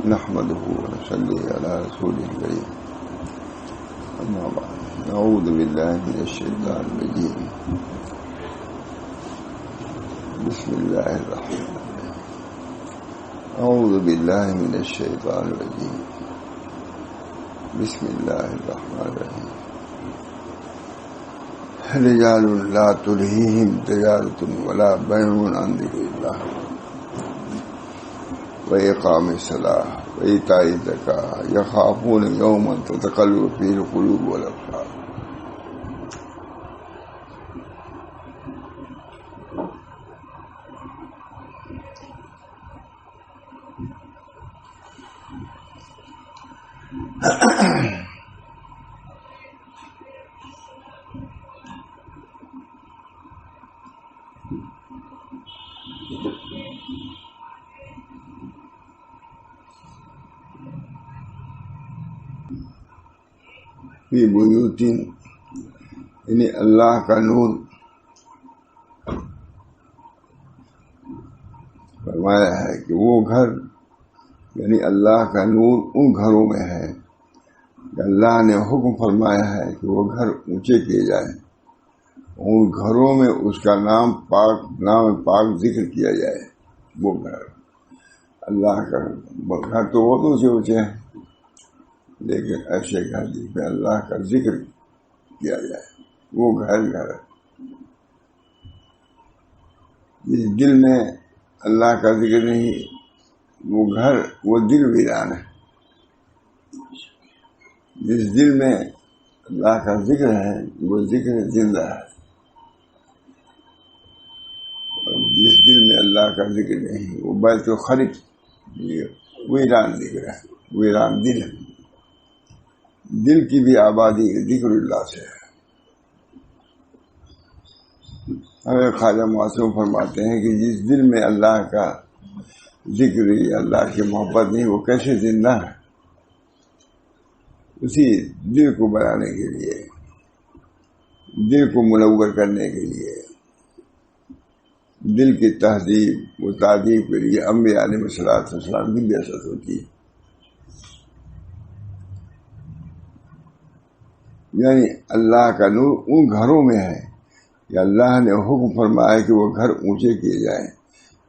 نحمده ونصلي على رسوله الكريم أما بعد نعوذ بالله من الشيطان الرجيم بسم الله الرحمن الرحيم أعوذ بالله من الشيطان الرجيم بسم الله الرحمن الرحيم رجال لا تلهيهم تجارة ولا بيع عن ذكر الله وإقام الصلاة وإيتاء الزكاة يخافون يوما تتقلب فيه القلوب والأبصار فی بیوت، یعنی اللہ کا نور فرمایا ہے کہ وہ گھر، یعنی اللہ کا نور ان گھروں میں ہے کہ اللہ نے حکم فرمایا ہے کہ وہ گھر اونچے کیے جائیں، ان گھروں میں اس کا نام پاک ذکر کیا جائے۔ وہ گھر اللہ کا گھر تو وہ اونچے اونچے ہیں، لیکن ایسے گھر جس میں اللہ کا ذکر کیا جائے وہ گھر ہے۔ جس دل میں اللہ کا ذکر نہیں، وہ گھر، وہ دل ویران ہے۔ جس دل میں اللہ کا ذکر ہے وہ ذکر زندہ ہے، اور جس دل میں اللہ کا ذکر نہیں وہ بیت خرید، ویران ذکر ہے، ویران دل ہے۔ دل کی بھی آبادی ذکر اللہ سے ہے۔ ہمیں خواجہ معصوم فرماتے ہیں کہ جس دل میں اللہ کا ذکر، اللہ کی محبت نہیں، وہ کیسے زندہ ہے؟ اسی دل کو بنانے کے لیے، دل کو منور کرنے کے لیے، دل کی تہذیب و تعدیب کے لیے انبیاء علیہ السلام کی بعثت ہوتی ہے۔ یعنی اللہ کا نور ان گھروں میں ہے کہ اللہ نے حکم فرمایا کہ وہ گھر اونچے کیے جائیں،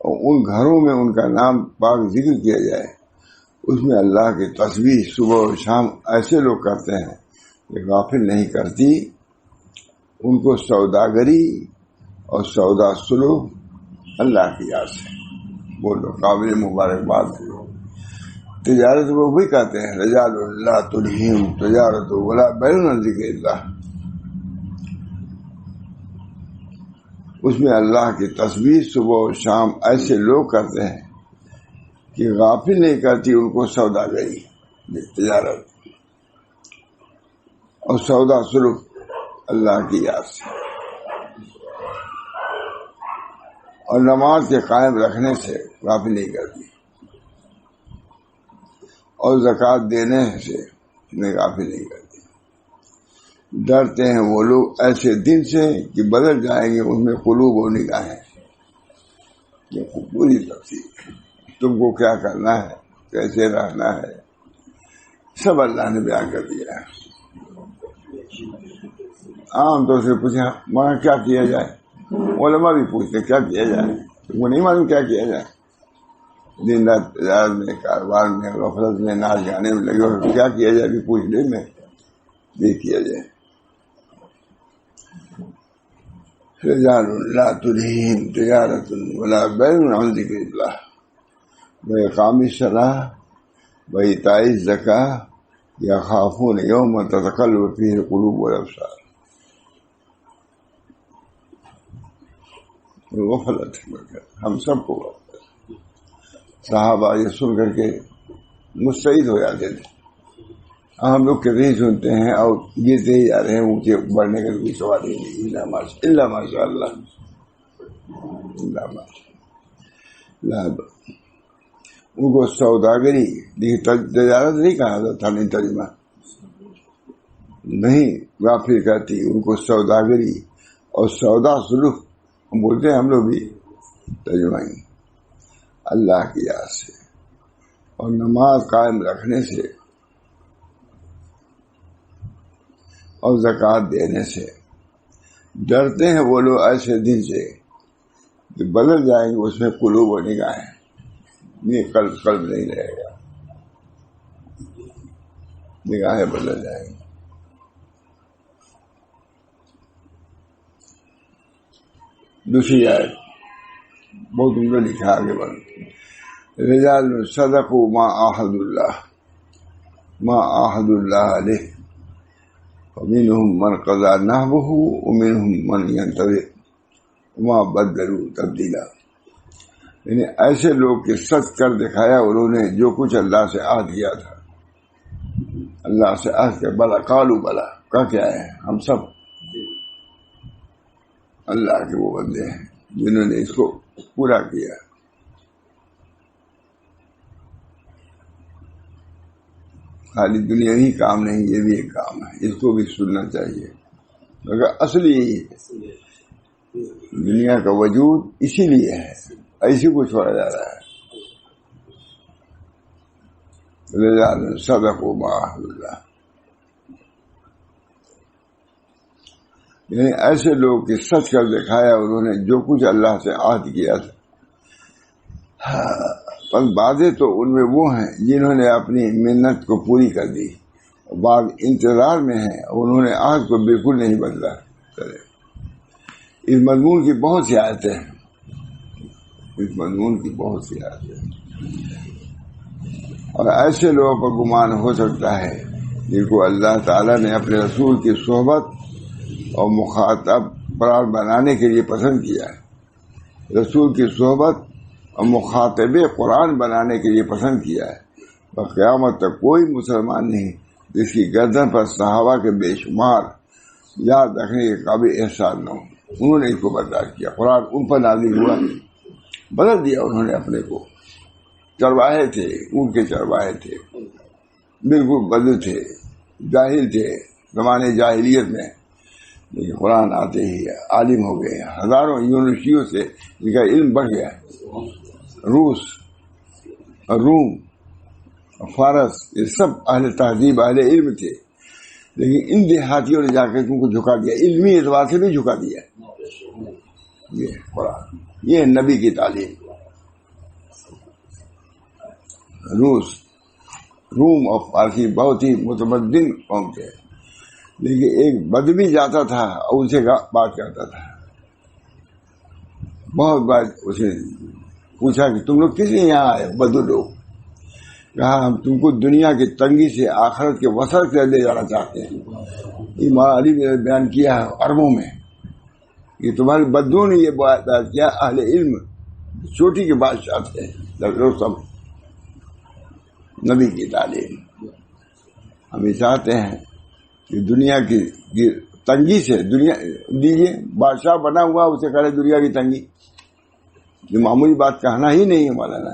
اور ان گھروں میں ان کا نام پاک ذکر کیا جائے۔ اس میں اللہ کی تسبیح صبح و شام ایسے لوگ کرتے ہیں کہ غافل نہیں کرتی ان کو سوداگری اور سودا سلوک اللہ کی یاد سے، وہ لوگ قابل مبارکباد ہیں۔ تجارت وہ بھی کہتے ہیں رجال لا تلہیہم تجارت ولا بیع عن ذکر اللہ، اس میں اللہ کی تسبیح صبح و شام ایسے لوگ کرتے ہیں کہ غافل نہیں کرتی ان کو سوداگری، تجارت اور سودا سلوک اللہ کی یاد سے، اور نماز کے قائم رکھنے سے غافل نہیں کرتی، اور زکوٰۃ دینے سے غافل نہیں کرتی۔ ڈرتے ہیں وہ لوگ ایسے دن سے کہ بدل جائیں گے ان میں قلوب و نگاہیں۔ یہ پوری تفصیل، تم کو کیا کرنا ہے، کیسے رہنا ہے، سب اللہ نے بیان کر دیا ہے۔ عام طور سے پوچھا وہاں کیا کیا جائے، علماء بھی پوچھتے کیا کیا جائے، تم کو نہیں معلوم کیا کیا جائے؟ دن رات تجارت میں، کاروبار میں، غفلت میں، ناچ گانے میں لگے ہوئے، کیا کیا جائے بھی پوچھ لے میں یہ کیا جائے۔ رجال لا تلہیہم تجارۃ ولا بیع عن ذکر اللہ وإقام الصلاة وإیتاء الزکاة یخافون یوما تتقلب فیہ القلوب والابصار۔ غفلت ہم سب کو غفلت۔ صحابہ یہ سن کر کے مستعد ہو جاتے تھے، ہم لوگ کہتے ہی سنتے ہیں اور گرتے ہی جا رہے ہیں، اونچے بڑھنے کا کوئی سوال ہی نہیں، الا ماشاء اللہ، ان کو سوداگری، تجارت نہیں کہا تھا، نہیں ترجمہ نہیں غافل کرتی ان کو سوداگری اور سودا سلوک، ہم بولتے ہیں ہم لوگ بھی ترجمہ اللہ کی یاد سے، اور نماز قائم رکھنے سے اور زکوٰۃ دینے سے ڈرتے ہیں وہ لوگ ایسے دن سے کہ بدل جائیں گے اس میں قلوب و نگاہیں، یہ قلب نہیں رہے گا، نگاہیں بدل جائیں گی۔ دوسری آیت بہت عمدہ لکھا آگے بڑھ، رجال صدقوا ما عاهدوا الله علیہ ومنهم من قضى نحبه ومنهم من ينتظر وما بدلوا تبدیلا، یعنی ایسے لوگ کہ سچ کر دکھایا انہوں نے جو کچھ اللہ سے عہد کیا تھا، اللہ سے عہد کر بلا قالوا بلا کا کیا ہے، ہم سب اللہ کے وہ بندے ہیں جنہوں نے اس کو پورا کیا۔ خالی دنیا ہی کام نہیں، یہ بھی ایک کام ہے، اس کو بھی سننا چاہیے، مگر اصلی دنیا کا وجود اسی لیے ہے، ایسی کو چھوڑا جا رہا ہے۔ رجال صدقوا ما عاهدوا الله، یعنی ایسے لوگ کہ سچ کر دکھایا انہوں نے جو کچھ اللہ سے عہد کیا تھا۔ پر بعضے تو ان میں وہ ہیں جنہوں نے اپنی منت کو پوری کر دی، بعض انتظار میں ہیں، انہوں نے عہد کو بالکل نہیں بدلا کرے۔ اس مضمون کی بہت سی آیتیں ہیں، اس مضمون کی بہت سی آیتیں ہیں، اور ایسے لوگوں پر گمان ہو سکتا ہے جن کو اللہ تعالیٰ نے اپنے رسول کی صحبت اور مخاطب قرار بنانے کے لیے پسند کیا ہے، رسول کی صحبت اور مخاطب قرآن بنانے کے لیے پسند کیا ہے۔ اور قیامت تک کوئی مسلمان نہیں جس کی گردن پر صحابہ کے بے شمار یاد رکھنے کے قابل احسان نہ ہو، انہوں نے اس کو برداشت کیا، قرآن ان پر نازل ہوا، بدل دیا انہوں نے اپنے کو۔ چرواہے تھے، اونٹ کے چرواہے تھے، بالکل بدل تھے، جاہل تھے زمانے جاہلیت میں، لیکن قرآن آتے ہی عالم ہو گئے، ہزاروں یونیورسٹیوں سے ان کا علم بڑھ گیا۔ روس اور روم اور فارس یہ سب اہل تہذیب اہل علم تھے، لیکن ان دیہاتیوں نے جا کے ان کو جھکا دیا، علمی اعتبار سے بھی جھکا دیا۔ یہ قرآن، یہ نبی کی تعلیم۔ روم اور فارسی بہت ہی متمدن قوم تھے، لیکن ایک بدوی جاتا تھا اور ان سے بات کرتا تھا، بہت بار اسے پوچھا کہ تم لوگ کس لیے یہاں آئے، بدو لوگ؟ کہا ہم تم کو دنیا کی تنگی سے آخرت کے وسط سے لے جانا چاہتے ہیں۔ یہ مولانا علی نے بیان کیا ہے عربوں میں، یہ تمہارے بدو نے یہ بیان کیا، اہل علم چوٹی کے بادشاہ تھے لوگ سب۔ نبی کی تعلیم ہم یہ چاہتے ہیں کہ دنیا کی تنگی سے، دنیا دیجیے بادشاہ بنا ہوا اسے کرے دنیا کی تنگی، یہ معمولی بات کہنا ہی نہیں ہے مولانا۔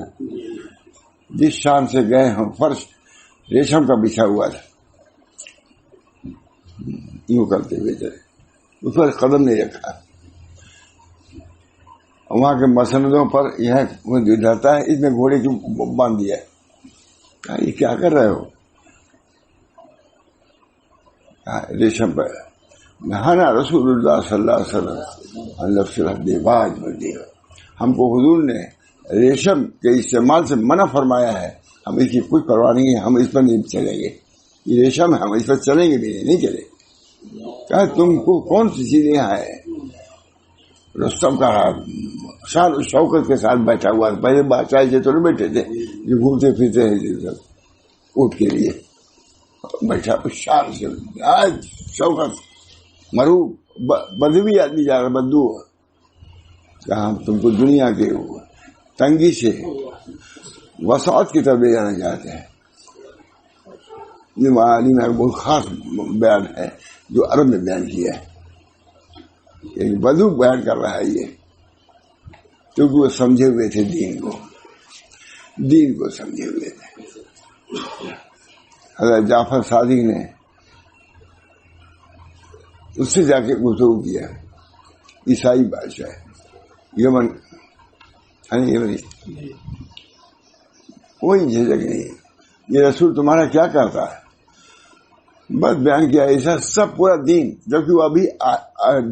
جس شان سے گئے ہم، فرش ریشم کا بچھا ہوا تھا، یوں کرتے ہوئے چلے، اس پر قدم نہیں رکھا۔ وہاں کے مسندوں پر یہ رہتا ہے، اس میں گھوڑے کی باندھ دیا ہے، یہ کیا کر رہے ہو؟ ریشم پر نہانا رسول اللہ صلی اللہ علیہ وسلم، ہم کو حضور نے ریشم کے استعمال سے منع فرمایا ہے، ہم اس کی کوئی پرواہ نہیں ہے، ہم اس پر نہیں چلیں گے، یہ ریشم ہے، ہم اس پر چلیں گے بھی نہیں چلے۔ کہا تم کو کون سی چیزیں ہے؟ رستم کا شان و شوکت کے ساتھ بیٹھا ہوا، پہلے بادشاہ سے تو نہیں بیٹھے تھے جو گھومتے پھرتے ہیں اونٹ کے لیے، بیٹھا شان سے، آج شوکت مرو بدوی آدمی جا رہا، بدو۔ کہا ہم تم کو دنیا کے تنگی سے وسعت کی طرف لے جانا چاہتے ہیں۔ یہ معلوم ہے بہت خاص بیان ہے جو عرب نے بیان کیا ہے، ایک بدو بیان کر رہا ہے یہ، کیونکہ وہ سمجھے ہوئے تھے دین کو سمجھے ہوئے تھے۔ حضرت جعفر صادق نے اس سے جا کے گفتگو کیا، عیسائی بادشاہ یمن، کوئی جھجک نہیں. یہ رسول تمہارا کیا کرتا ہے؟ بس بیان کیا ایسا سب پورا دین، جبکہ وہ ابھی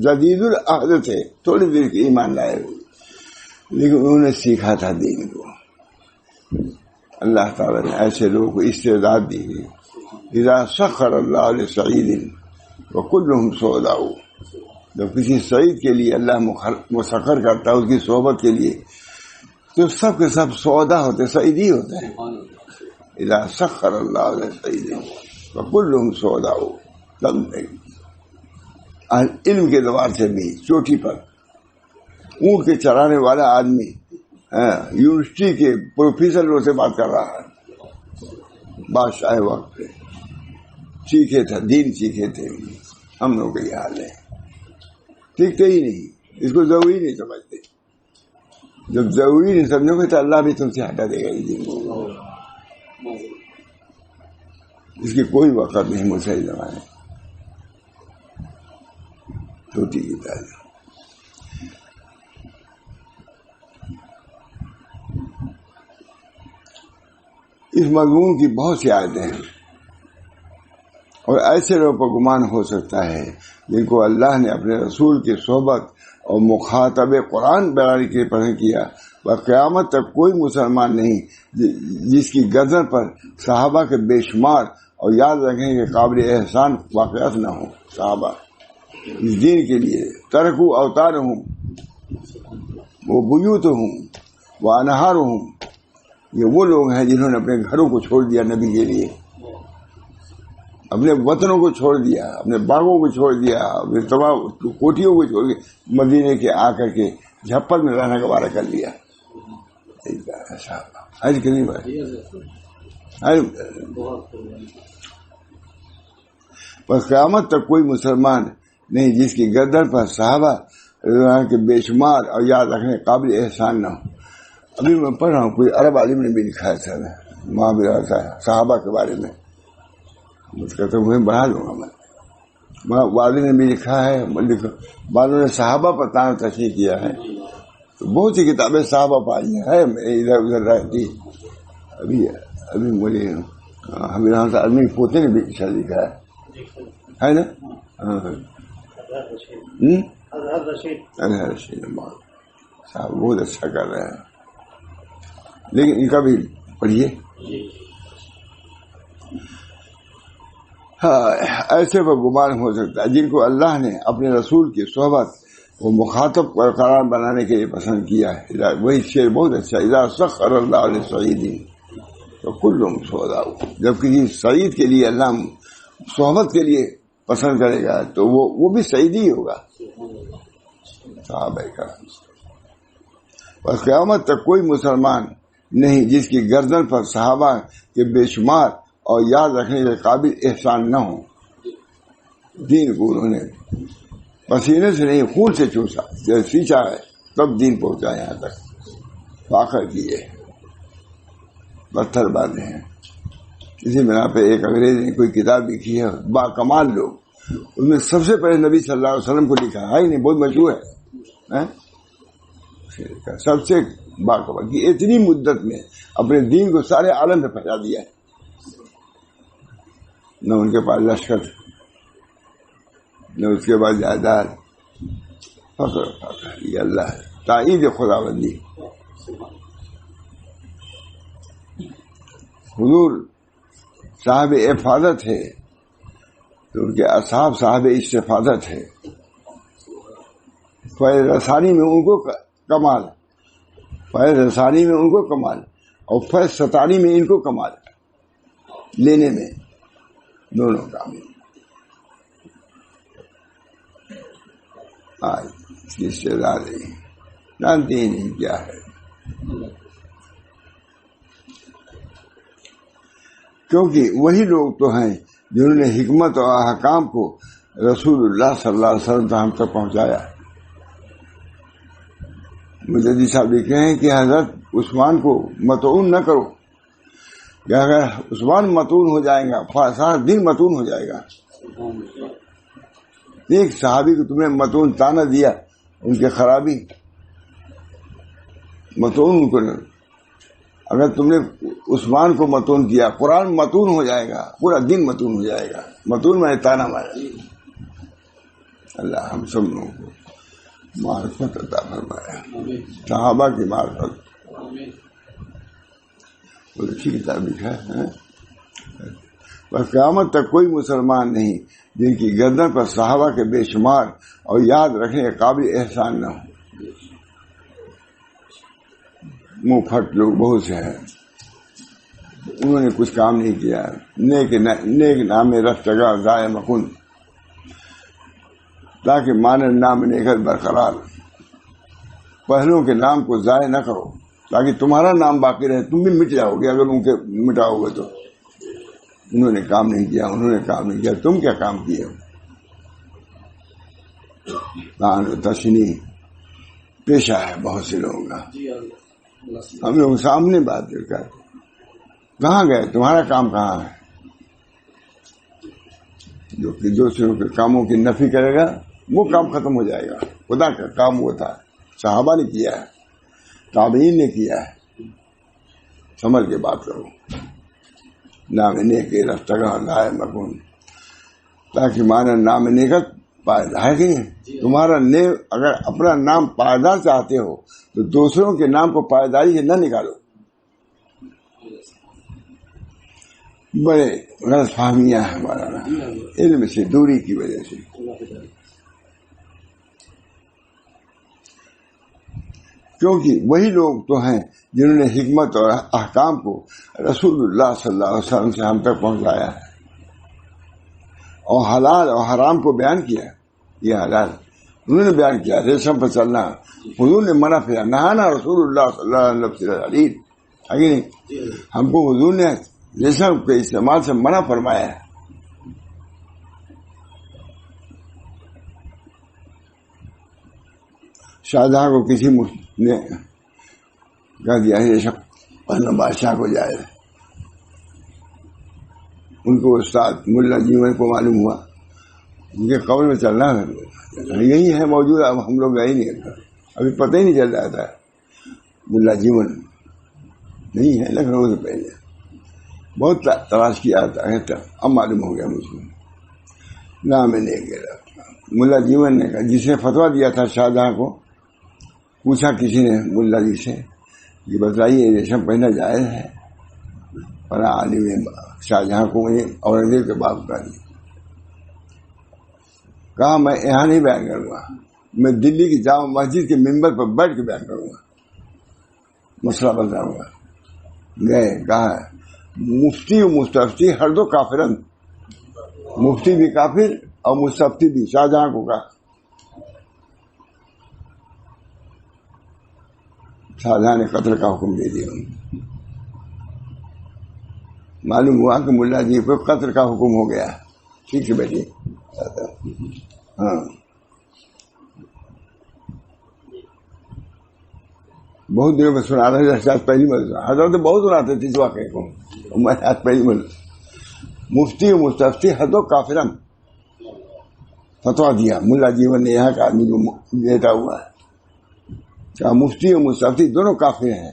جدید العہد تھے، تھوڑی دیر کے ایمان لائے ہوئے، لیکن انہوں نے سیکھا تھا دین کو. اللہ تعالیٰ نے ایسے لوگوں کو استعداد دی ہے. اذا سخر اللہ لسعید وکلہم سعداء، جب کسی سعید کے لیے اللہ مسخر کرتا ہے اس کی صحبت کے لیے، تو سب کے سب سودا ہوتے، سعیدی ہوتے ہیں. اذا سخر اللہ لسعید وکلہم سعداء. علم کے اعتبار سے بھی چوٹی پر اونٹ کے چرانے والا آدمی یونیورسٹی کے پروفیسر سے بات کر رہا ہے بادشاہ وقت پہ. سیکھے تھا دین، سیکھے تھے. ہم لوگ کا یہ حال ہے، سیکھتے ہی نہیں، اس کو ضروری نہیں سمجھتے. جب ضروری نہیں سمجھو گے تو اللہ بھی تم سے ہٹا دے گا یہ دین کو. اس کی کوئی وقت نہیں مسئلہ زمانے چھوٹی کی تعلیم. اس مضمون کی بہت سی آیتیں ہیں، اور ایسے لوگوں پر گمان ہو سکتا ہے جن کو اللہ نے اپنے رسول کی صحبت اور مخاطب قرآن بنانے کے لیے پسند کیا. قیامت تک کوئی مسلمان نہیں جس کی گردن پر صحابہ کے بے شمار اور یاد رکھنے کے قابل احسان واقعات نہ ہوں. صحابہ اس دین کے لیے ترکو اوتارہم وہ بیوتہم وہ انہارہم، یہ وہ لوگ ہیں جنہوں نے اپنے گھروں کو چھوڑ دیا نبی کے لیے، اپنے وطنوں کو چھوڑ دیا، اپنے باغوں کو چھوڑ دیا، اپنے تمام کوٹھیوں کو چھوڑ کے مدینے کے آ کر کے جھپل میں رہنا گوارا کر لیا. حج کے نہیں بس قیامت تک کوئی مسلمان نہیں جس کی گردن پر صحابہ کے بے شمار اور یاد رکھنے قابل احسان نہ ہو. ابھی میں پڑھ رہا ہوں، کوئی عرب عالم نے بھی لکھا ہے سر، وہاں بھی رہتا ہے صحابہ کے بارے میں، مجھ کہتا ہوں میں بڑھا لوں گا. میں والد نے بھی لکھا ہے، بعضوں نے صحابہ پر تانا تشریح کیا ہے. تو بہت سی کتابیں صحابہ پائی ہیں، ادھر ادھر رہتی. ابھی مجھے حمید احمد علمی پوتے نے بھی شاید لکھا ہے نا. اظہر رشید صاحب بہت اچھا کر رہے ہیں، لیکن ان کا بھی پڑھیے. ایسے پر گمان ہو سکتا ہے جن کو اللہ نے اپنے رسول کی صحبت وہ مخاطب قرار بنانے کے لیے پسند کیا ہے. وہی شعر بہت اچھا، اذا سخر اللہ لسعید وکلہم سعداء. جب کسی سعید کے لیے اللہ صحبت کے لیے پسند کرے گا تو وہ بھی سعید ہی ہوگا. صحابہ کرام. بس قیامت تک کوئی مسلمان نہیں جس کی گردن پر صحابہ کے بے شمار اور یاد رکھنے کے قابل احسان نہ ہو. دین کو انہوں نے پسینے سے نہیں خون سے چوسا، سینچا ہے، تب دین پہنچا یہاں تک. فاخر کیے، پتھر باندھے ہیں. اسی بنا پہ ایک انگریز نے کوئی کتاب لکھی ہے، با کمال لوگ، اس میں سب سے پہلے نبی صلی اللہ علیہ وسلم کو لکھا ہے، نہیں بہت مشہور ہے، سب سے باکمال کہ اتنی مدت میں اپنے دین کو سارے عالم میں پھیلا دیا ہے. نہ ان کے پاس لشکر، نہ اس کے بعد جائیداد، فخر یہ اللہ ہے، تائید خدا بندی. حضور صاحب افادت ہے تو ان کے اصحاب صاحب استفادت ہے. فیض رسانی میں ان کو کمال، فیض رسانی میں ان کو کمال، اور فیض ستانی میں ان کو کمال، لینے میں دونوں کام. آج اس کی استعداد نہیں، جانتے ہی نہیں کیا ہے. کیونکہ وہی لوگ تو ہیں جنہوں نے حکمت اور احکام کو رسول اللہ صلی اللہ علیہ وسلم ہم تک پہنچایا. مجددی صاحب لکھ رہے ہیں کہ حضرت عثمان کو مطعون نہ کرو، کہ اگر عثمان مطعون ہو جائے گا سارا دن مطعون ہو جائے گا. ایک صحابی کو تم نے مطعون تانا دیا، ان کی خرابی مطعون ان کو اگر تم نے عثمان کو متون کیا، قرآن متون ہو جائے گا، پورا دن متون ہو جائے گا. متون میں تانا مارا. اللہ ہم سب لوگوں کو معرفت عطا فرمایا، صحابہ کی معرفت. بہت اچھی کتاب لکھا ہے. بس قیامت تک کوئی مسلمان نہیں جن کی گردن پر صحابہ کے بے شمار اور یاد رکھنے کے قابل احسان نہ ہو. منہ پھٹ لوگ بہت سے ہیں، انہوں نے کچھ کام نہیں کیا. نیک نام رفتگا ضائع مکن، تاکہ مانن نام نیکت برقرار. پہلوں کے نام کو ضائع نہ کرو تاکہ تمہارا نام باقی رہے. تم بھی مٹ جاؤ گے اگر ان کے مٹاؤ گے تو. انہوں نے کام نہیں کیا، انہوں نے کام نہیں کیا، تم کیا کام کیے؟ تشنی پیشہ ہے بہت سے لوگوں کا. ہم لوگ سامنے بات کر، کہاں گئے؟ تمہارا کام کہاں ہے؟ جو کہ دوسروں کے کاموں کی نفی کرے گا وہ کام ختم ہو جائے گا. خدا کا کام وہ تھا، صحابہ نے کیا ہے، تابعین نے کیا ہے. سمجھ کے بات کرو. نام نیک رفتگاہ ضائع مکن، تاکہ مانا نام نیکت پائیدہ ہے کہ نہیں. تمہارا اگر اپنا نام پائیدار چاہتے ہو تو دوسروں کے نام کو پائیداری سے نہ نکالو. بڑے غلط فہمیاں ہیں ہمارا علم سے دوری کی وجہ سے. کیونکہ وہی لوگ تو ہیں جنہوں نے حکمت اور احکام کو رسول اللہ صلی اللہ علیہ وسلم سے ہم تک پہنچایا ہے، اور حلال اور حرام کو بیان کیا. یہ حلال انہوں نے بیان کیا، ریشم پر چلنا حضور نے منع کیا. نہانا رسول اللہ صلی اللہ علیہ وسلم ہے کہ نہیں. ہم کو حضور نے ریشم کے استعمال سے منع فرمایا ہے. شاہجہاں کو کسی نے کہہ دیا ریشم پہننا بادشاہ کو جائے. ان کو استاد ملا جیون کو معلوم ہوا ان کے قول میں چلنا ہے. یہی ہے موجود. اب ہم لوگ گئے نہیں، ابھی پتہ ہی نہیں چل رہا تھا. ملا جیون نہیں ہے لکھنؤ سے پہلے، بہت تلاش کیا تھا، اب معلوم ہو گیا مجھ کو. نام نہیں گیا. ملا جیون نے کہا، جس نے فتویٰ دیا تھا شاہجہاں کو، پوچھا کسی نے ملا جی سے کہ بتائیے ریشم پہننا جائز ہے؟ پر عالم شاہجہاں کو مجھے اورنگزیب کے باپ کا دی. کہا میں یہاں نہیں بیان کروں گا، میں دلی کی جامع مسجد کے ممبر پر بیٹھ کے بیان کروں گا، مسئلہ بتاؤں گا. گئے، کہا مفتی و مستفتی ہر دو کافرن. مفتی بھی کافر اور مستفتی بھی. شاہجہاں کو کہا. شاہجہاں نے قتل کا حکم دے دیا. معلوم ہوا کہ ملا جی کو قتل کا حکم ہو گیا. ٹھیک ہے بیٹھیے. ہاں بہت دنوں میں سنا رہے تھے، پہلی مرتبہ. حضرت بہت سناتے تھے اس واقعے کو، میں آج پہلی مرتبہ. مفتی و مستفتی حد و کافرن فتویٰ دیا. ملا جیون نے یہاں کا آدمی جو دیتا ہوا ہے، کہا مفتی و مستفتی دونوں کافر ہیں.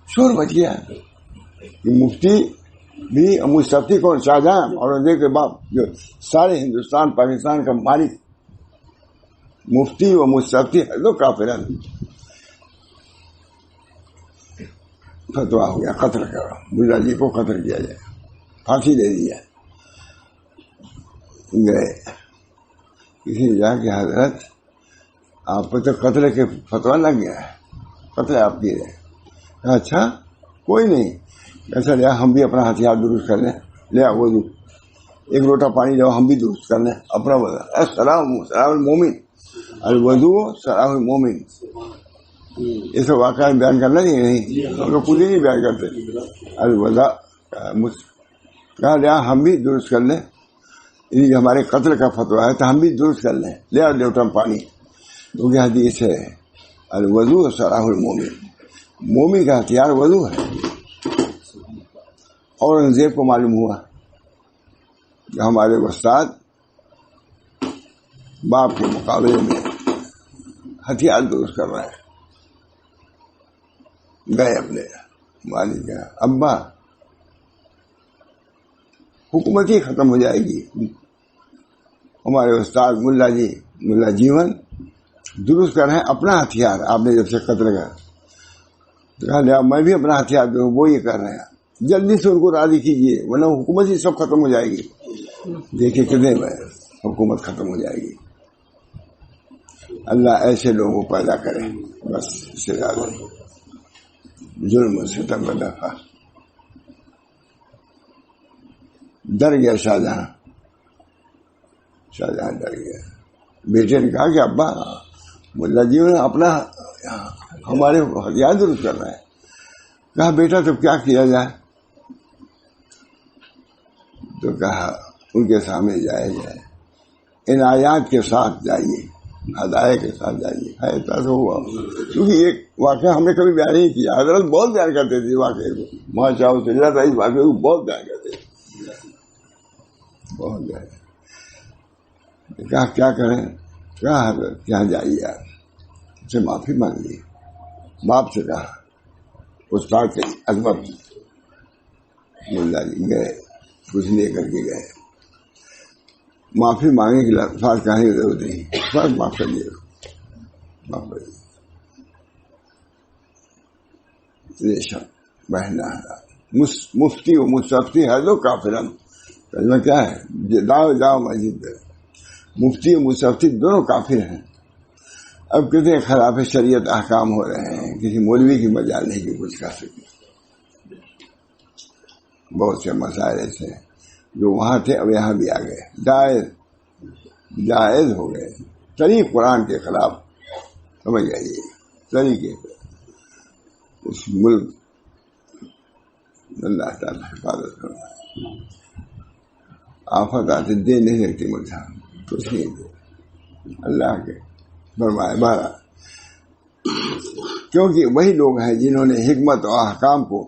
شور بچ گیا کہ مفتی بھی اور مستفتی کون؟ شاہجہاں اورنگزیب کے باپ، جو سارے ہندوستان پاکستان کا مالک. مفتی و مستفتی دو کافرن. فتویٰ ہو گیا قتل کرو، ملا جی کو قتل کیا جائے، پھانسی دے دیا. گئے کسی نے جا کے حضرت آپ پہ تو قتل کے فتویٰ لگ گیا ہے، قتل آپ کی ہے. اچھا کوئی نہیں، ایسا لیا ہم بھی اپنا ہتھیار درست کر لیں. لیا وضو، ایک لوٹا پانی لو ہم بھی درست کر لیں اپنا وضو. السلام المومن الوضو صلاح المومن. یہ سب واقعہ بیان کرنا نہیں، ہم لوگ خود ہی نہیں بیان کرتے. الوضا کہا لیا ہم بھی درست کر لیں، یہ ہمارے قتل کا فتویٰ ہے تو ہم بھی درست کر لیں. لیا لوٹا پانی. کیونکہ حدیث ہے الوضو صلاح المومن، مومن کا ہتھیار وضو ہے. اورنگزیب کو معلوم ہوا کہ ہمارے استاد باپ کے مقابلے میں ہتھیار درست کر رہے ہیں. گئے اپنے والد کا ابا، حکومت ہی ختم ہو جائے گی. ہمارے استاد ملا جی، ملا جیون درست کر رہے ہیں اپنا ہتھیار. آپ نے جب سے قتل کہا میں بھی اپنا ہتھیار دوں، وہ یہ کر رہے ہیں. جلدی سے ان کو راضی کیجیے ورنہ حکومت ہی سب ختم ہو جائے گی. دیکھیے کتنے میں حکومت ختم ہو جائے گی. اللہ ایسے لوگوں کو پیدا کرے، بس اس سے زیادہ ظلم و ستم کا دفعہ. ڈر گیا شاہجہاں ڈر گیا. بیٹے نے کہا کہ ابا ملا جی نے اپنا ہمارے ہتھیار درست کر رہا ہے. کہا بیٹا تب کیا کیا جائے؟ تو کہا ان کے سامنے جائے ان آیات کے ساتھ جائیے، ہدایت کے ساتھ جائیے. ایسا تو ہوا کیونکہ ایک واقعہ ہم نے کبھی بیان نہیں کیا. حضرت بہت بیان کرتے تھے واقعے کو، ماشاء اللہ چل جاتا ہے اس واقعے کو بہت بیان کرتے تھے، بہت بیان. کہا کیا کریں؟ کہا حضرت کیا جائیے آپ سے معافی مانگ لی. باپ سے کہا، استاد کی عظمت. ملا جی گئے، کچھ لے کر کے گئے. معافی مانگنے کے الفاظ کہنے کی ضرورت نہیں، بس معاف کر دیے، معاف کر دیے. بہنا مفتی و مستفتی ہے تو کافرن. ترجمہ کیا ہے؟ جاؤ مسجد پہ. مفتی و مستفتی دونوں کافر ہیں. اب کتنے خلاف شریعت احکام ہو رہے ہیں، کسی مولوی کی مجال نہیں کہ کچھ کر سکے. بہت سے مسائل ایسے ہیں جو وہاں تھے اب یہاں بھی آ گئے، جائز ہو گئے. طریق قرآن کے خلاف سمجھ آئیے. طریقے پہ اس ملک اللہ تعالیٰ حفاظت کرنا ہے. آفت آتے دے نہیں رکھتی مجھا کچھ نہیں دے اللہ کے فرمائے بارہ. کیونکہ وہی لوگ ہیں جنہوں نے حکمت اور احکام کو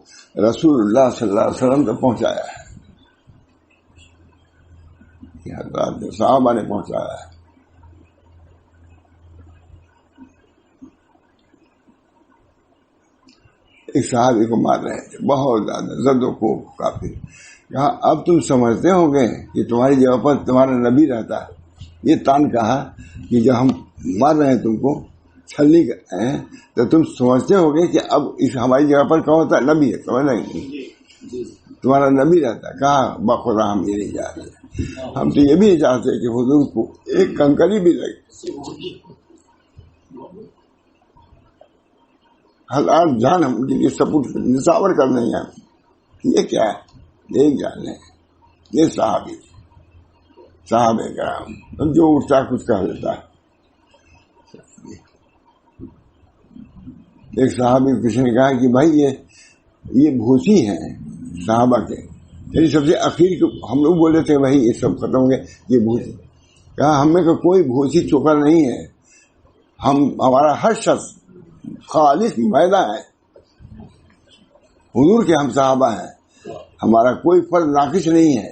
رسول اللہ صلی اللہ علیہ وسلم تک پہنچایا ہے. حضرات صحابہ نے پہنچایا ہے. ایک صحابی کو مار رہے تھے بہت زیادہ زد و کوب کافی. کہا اب تم سمجھتے ہو گے کہ تمہاری جگہ پر تمہارا نبی رہتا ہے. یہ تان کہا کہ جب ہم مار رہے ہیں تم کو چھلنی تو تم سمجھتے ہو گے کہ اب اس ہماری جگہ پر کون ہوتا ہے؟ نبی ہے. سمجھ نہیں تمہارا نبی رہتا ہے. کہا بخدا ہم یہ نہیں چاہتے، ہم تو یہ بھی نہیں چاہتے کہ حضور کو ایک کنکری بھی لگے. ہزار جان ہم کے لیے سپورٹ نصابر کر دیں گے. یہ کیا ہے؟ ایک جان ہے. یہ صحابہ کرام جو اٹھتا کچھ کہہ لیتا ہے. ایک صحابی کسی نے کہا کہ بھائی یہ بھوسی ہیں صحابہ کے، یعنی سب سے اخیر کو ہم لوگ بولے تھے بھائی یہ سب ختم ہو گئے، یہ بھوسی. کہا ہم میں کا کوئی بھوسی چوکر نہیں ہے، ہمارا ہر شخص خالص میدہ ہے. حضور کے ہم صحابہ ہیں، ہمارا کوئی فرض ناقص نہیں ہے،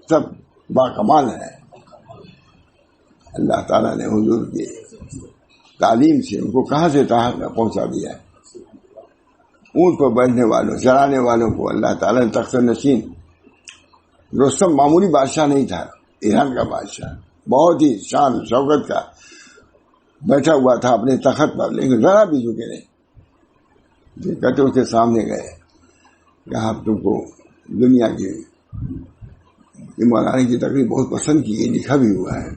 سب باکمال ہے. اللہ تعالیٰ نے حضور کی تعلیم سے ان کو کہاں سے کہاں پہنچا دیا ہے. اونٹ پر بیٹھنے والوں، چرانے والوں کو اللہ تعالیٰ نے تخت نشین. رستم معمولی بادشاہ نہیں تھا، ایران کا بادشاہ، بہت ہی شان شوکت کا بیٹھا ہوا تھا اپنے تخت پر، لیکن ذرا بھی جھکے نہیں. کہتے اس کے سامنے گئے، کہا تم کو دنیا کی مولانا کی تقریب بہت پسند کی، یہ لکھا بھی ہوا ہے.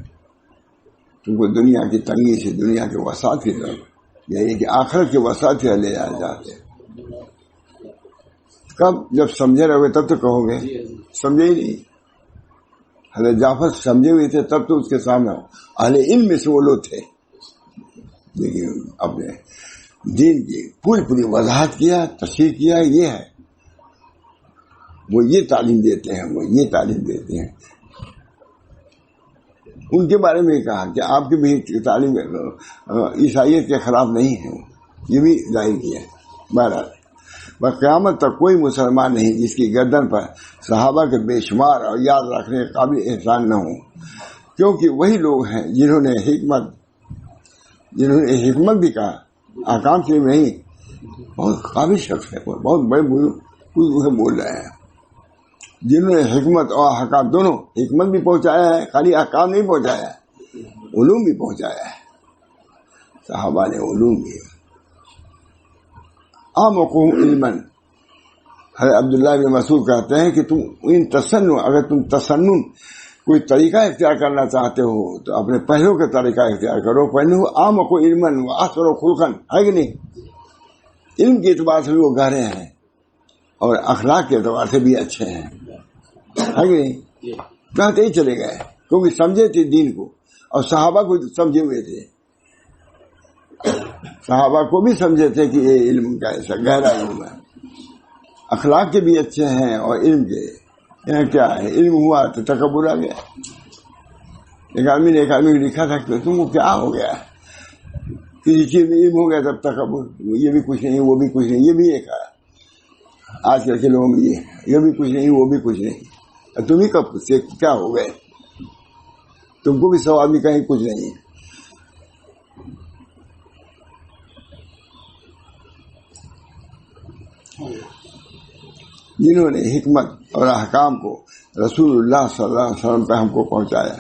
تم کو دنیا کی تنگی سے دنیا کے وسعت کی طرف، یعنی کہ آخرت کے وسعت سے لے جانا چاہتے. کب جب سمجھے رہے تب تو کہو گے، سمجھے ہی نہیں. حضرت جعفر سمجھے ہوئے تھے تب تو اس کے سامنے اہل علم میں سے وہ لوگ تھے، لیکن اپنے دین کی پوری وضاحت کیا، تشریح کیا. یہ ہے وہ یہ تعلیم دیتے ہیں، وہ یہ تعلیم دیتے ہیں. ان کے بارے میں کہا کہ آپ کی بھی تعلیم عیسائیت کے خلاف نہیں ہے، یہ بھی ظاہر کیا. بہرحال قیامت تک کوئی مسلمان نہیں جس کی گردن پر صحابہ کے بے شمار اور یاد رکھنے کے قابل احسان نہ ہو. کیونکہ وہی لوگ ہیں جنہوں نے حکمت بھی کہا، احکام سے نہیں بہت قابل شخص ہے، بہت بڑے بزرگ بول رہے ہیں جنہوں نے حکمت اور احکام دونوں، حکمت بھی پہنچایا ہے، خالی احکام نہیں پہنچایا ہے، علوم بھی پہنچایا ہے. صحابہ نے علوم بھی. اعمقہم علما، حضرت عبداللہ بن مسعود کہتے ہیں کہ تم ان تسنن، اگر تم تسنن کوئی طریقہ اختیار کرنا چاہتے ہو تو اپنے پہلو کا طریقہ اختیار کرو. پہلو اعمق علما واحسن خلقا، ہے کہ نہیں؟ علم کے اعتبار سے بھی وہ گہرے ہیں اور اخلاق کے اعتبار سے بھی اچھے ہیں، ہے کہ نہیں؟ کہتے ہی چلے گئے کیونکہ سمجھے تھے دین کو، اور صحابہ کو سمجھے ہوئے تھے، صحابہ کو بھی سمجھے تھے کہ یہ علم کا ایسا گہرا علم ہے. اخلاق کے بھی اچھے ہیں اور علم کے. یہاں کیا ہے، علم ہوا تو تکبر آ گیا. ایک آدمی نے کو لکھا تھا کہ تم کو کیا ہو گیا، کسی چیز میں علم ہو گیا تب تکبر، یہ بھی کچھ نہیں وہ بھی کچھ نہیں. یہ بھی ایک ہے آج کل کے لوگوں میں، یہ بھی کچھ نہیں وہ بھی کچھ نہیں. تم ہی کب سے کیا ہو گئے، تم کو بھی سو آدمی کہیں کچھ نہیں. جنہوں نے حکمت اور احکام کو رسول اللہ صلی اللہ علیہ وسلم پہ ہم کو پہنچایا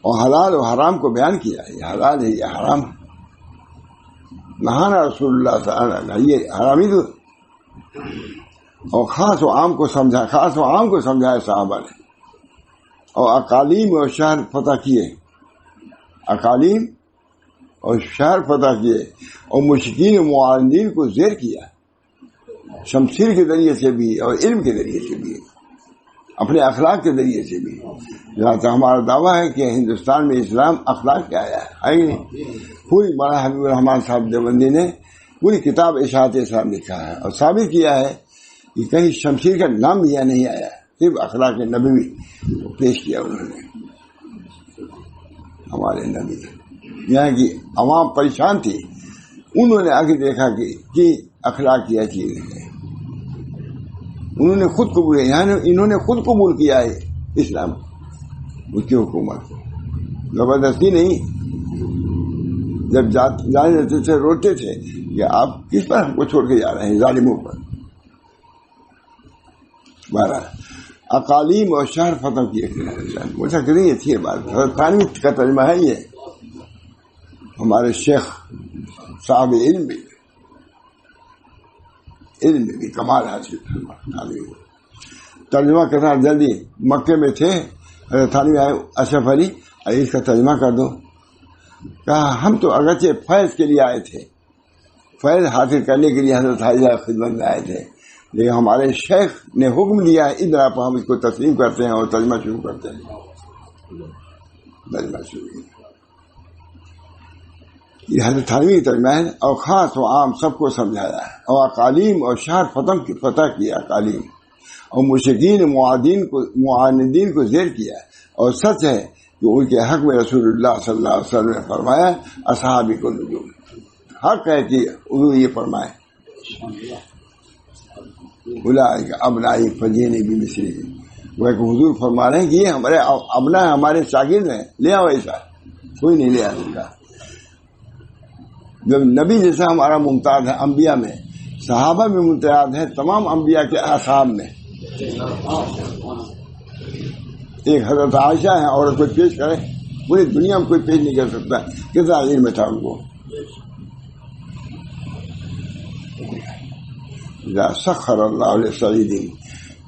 اور حلال و حرام کو بیان کیا. یہ حلال ہے، یہ حرام ہے. نہانا رسول اللہ صلی اللہ علیہ وسلم، یہ حرامی تو. اور خاص و عام کو سمجھا، خاص و عام کو سمجھایا صحابہ نے. اور اقالیم اور شہر فتح کیے، اقالیم اور شہر فتح کیے، اور مشرکین و معاندین کو زیر کیا، شمشیر کے ذریعے سے بھی اور علم کے ذریعے سے بھی، اپنے اخلاق کے ذریعے سے بھی. جہاں تک ہمارا دعویٰ ہے کہ ہندوستان میں اسلام اخلاق کے آیا ہے نہیں. پوری مولانا حبیب الرحمان صاحب دیوبندی نے پوری کتاب اشاعت اسلام لکھا ہے اور ثابت کیا ہے کہ کہیں شمشیر کا نام بھی نہیں آیا، صرف اخلاق نبوی پیش کیا انہوں نے. ہمارے نبی یہاں کی عوام پریشان تھی، انہوں نے آگے دیکھا کہ اخلاق کیا چیز ہے. انہوں نے خود قبول، یعنی انہوں نے خود قبول کیا ہے اسلام اس کی حکومت کو، زبردستی نہیں. جب جانے دیتے تھے روتے تھے کہ آپ کس پر ہم کو چھوڑ کے جا رہے ہیں، ظالموں پر. بارہ اقالیم اور شہر فتح کیے. مجھے کہ نہیں اچھی بات تھانوی کا ترجمہ ہے. یہ ہمارے شیخ صاحب علم بھی کمال حاصل ترجمہ کرنا. جلدی مکے میں تھے تھانوی آئے، اشرف علی اس کا ترجمہ کر دو. کہا ہم تو اگرچہ فیض کے لیے آئے تھے، فیض حاصل کرنے کے لیے حضرت حاجہ خدمت میں آئے تھے، لیکن ہمارے شیخ نے حکم دیا ہے ادھر پر ہم اس کو تسلیم کرتے ہیں اور ترجمہ شروع کرتے ہیں. ترجمہ شروع یہ حضرت تھانوی کی ترجمہ ہے. اور خاص و عام سب کو سمجھایا ہے. اور اقالیم اور شہر فتح کیا، اقالیم اور مشرکین معاندین کو زیر کیا. اور سچ ہے کہ ان کے حق میں رسول اللہ صلی اللہ علیہ وسلم نے فرمایا اصحابی کو نجوم. حق ہے کہ انہوں نے یہ فرمائے اولئک ابنائی فجینی بمثلی. وہ ایک حضور فرما رہے ہیں کہ یہ ہمارے ابنا ہے، ہمارے شاگرد ہیں، لے آؤ. ایسا کوئی نہیں لے آ سکتا. جب نبی جیسا ہمارا ممتاز ہے انبیاء میں، صحابہ میں ممتاز ہے تمام انبیاء کے اصحاب میں. ایک حضرت عائشہ ہے، عورت کوئی پیش کرے پوری دنیا میں کوئی پیش نہیں کر سکتا کتنا علم تھا ان کو. سخر اللہ علیہ سعیدین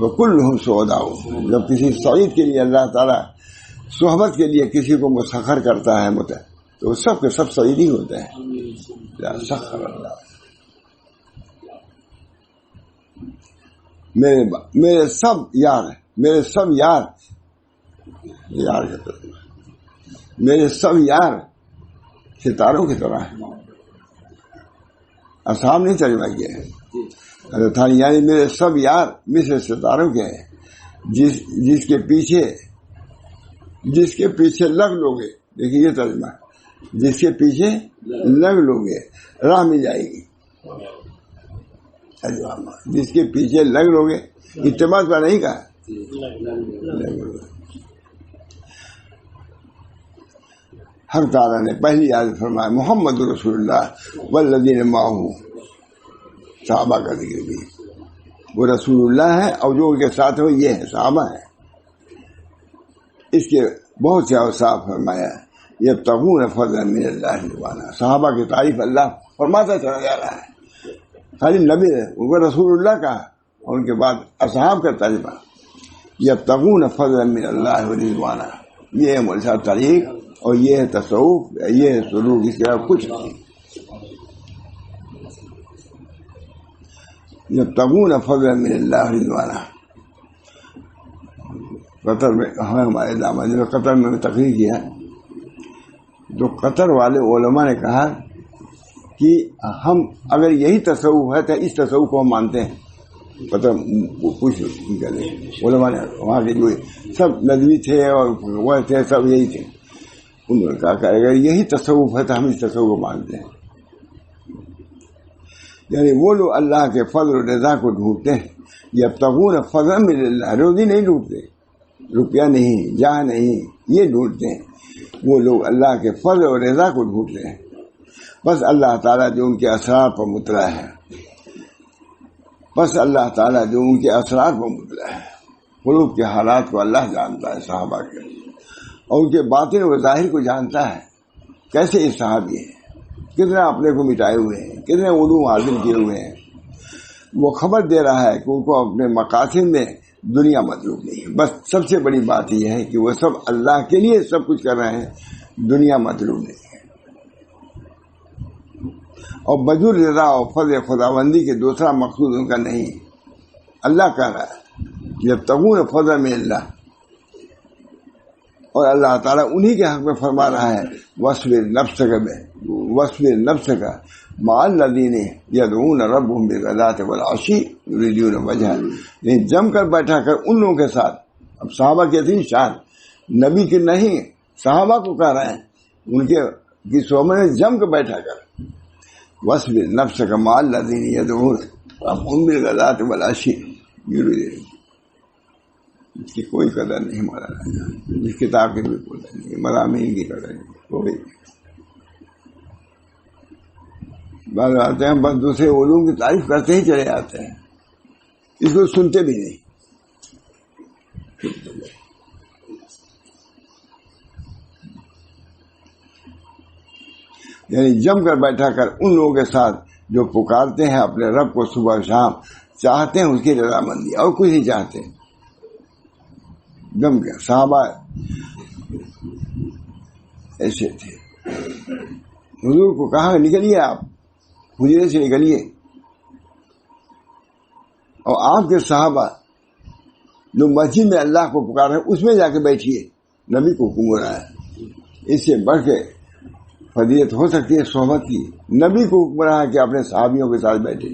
وکلہم سعداء. جب کسی سعید کے لیے اللہ تعالیٰ صحبت کے لیے کسی کو مسخر کرتا ہے تو سب کے سب سعید ہی ہوتے ہیں. سخر اللہ. میرے سب یار میرے سب یار ستاروں کی طرح ہیں. اصحاب نہیں ترجمہ کیا ہے یعنی میرے سب یار مثل ستاروں کے ہیں، جس کے پیچھے لگ لوگے. دیکھیے یہ ترجمہ، جس کے پیچھے لگ لوگے راہ مل جائے گی. جس کے پیچھے لگ لوگے، اتباع کا نہیں کہا. حق تعالیٰ نے پہلی آیت فرمایا محمد رسول اللہ والذین معہ صحابہ کا ذکر بھی. وہ رسول اللہ ہے اور جو ان کے ساتھ ہو یہ ہے صحابہ ہیں. اس کے بہت سے اوصاف فرمایا. یبتغون فضلا من اللہ رضوانا. صحابہ کی تعریف اللہ فرماتا چلا جا رہا ہے. خالی نبی ہے ان کو رسول اللہ کا اور ان کے بعد اصحاب کا ترجمہ. یبتغون فضلا من اللہ رضوانا. یہ ہے مولوی صاحب طریق اور یہ ہے تصوف, یہ ہے سلوک. اس کے علاوہ کچھ نہیں. یبتغون فضلا من اللہ رضوانا. قطر میں ہمارے داماد نے قطر میں تقریر کیا تو قطر والے علماء نے کہا کہ ہم اگر یہی تصوف ہے تو اس تصوف کو ہم مانتے ہیں. قطر کچھ علماء نے وہاں کے جو سب ندوی تھے اور وہ تھے سب یہی تھے. انہوں نے کہا کہ اگر یہی تصوف ہے تو ہم اس تصوف کو مانتے ہیں. یعنی وہ لوگ اللہ کے فضل و رضا کو ڈھونڈتے ہیں. یبتغون فضلا من اللہ. روزی نہیں ڈھونڈتے, روپیہ نہیں, جہاں نہیں, یہ ڈھونڈتے ہیں. وہ لوگ اللہ کے فضل و رضا کو ڈھونڈتے ہیں. بس اللہ تعالیٰ جو ان کے اسرار پر مطلع ہے, بس اللہ تعالیٰ جو ان کے اسرار پر مطلع ہے. قلوب کے حالات کو اللہ جانتا ہے صحابہ کے, اور ان کے باطن و ظاہر کو جانتا ہے. کیسے یہ صحابی ہیں, کتنا اپنے کو مٹائے ہوئے ہیں, کتنے علوم حاصل کیے ہوئے ہیں. وہ خبر دے رہا ہے کہ ان کو اپنے مقاصد میں دنیا مطلوب نہیں ہے. بس سب سے بڑی بات یہ ہے کہ وہ سب اللہ کے لیے سب کچھ کر رہے ہیں, دنیا مطلوب نہیں ہے. اور بجر رضا اور فضل خداوندی کے دوسرا مقصود ان کا نہیں. اللہ کہہ رہا ہے یبتغون فضلا من اللہ, اور اللہ تعالیٰ انہی کے حق میں فرما رہا ہے واصبر نفسک مع الذین یدعون ربهم بالغداۃ والعشی یریدون وجہہ. یعنی جم کر بیٹھا کر ان لوگوں کے ساتھ. اب صحابہ کی اتنی شان, نبی کی نہیں, صحابہ کو کہہ رہے ہیں ان کے صحبت میں جم کر بیٹھا کر. واصبر نفسک مع الذین یدعون ربهم بالغداۃ والعشی یریدون. اس کی کوئی قدر نہیں مولانا, اس کتاب کی بھی قدر نہیں, مضامین کی قدر نہیں, کوئی. بعض آتے ہیں بس دوسرے علوم کی تعریف کرتے ہی چلے جاتے ہیں, اس کو سنتے بھی نہیں. یعنی جم کر بیٹھا کر ان لوگوں کے ساتھ جو پکارتے ہیں اپنے رب کو صبح شام, چاہتے ہیں اس کی رضامندی, اور کچھ نہیں چاہتے. جم گیا. صحابہ ایسے تھے. حضور کو کہا نکلیے, آپ حجرے سے نکلیے, اور آپ کے صحابہ جو مسجد میں اللہ کو پکار رہے ہیں اس میں جا کے بیٹھیے. نبی کو حکم ہو رہا ہے. اس سے بڑھ کے فضیلت ہو سکتی ہے صحبت کی. نبی کو حکم رہا ہے کہ اپنے صحابیوں کے ساتھ بیٹھے.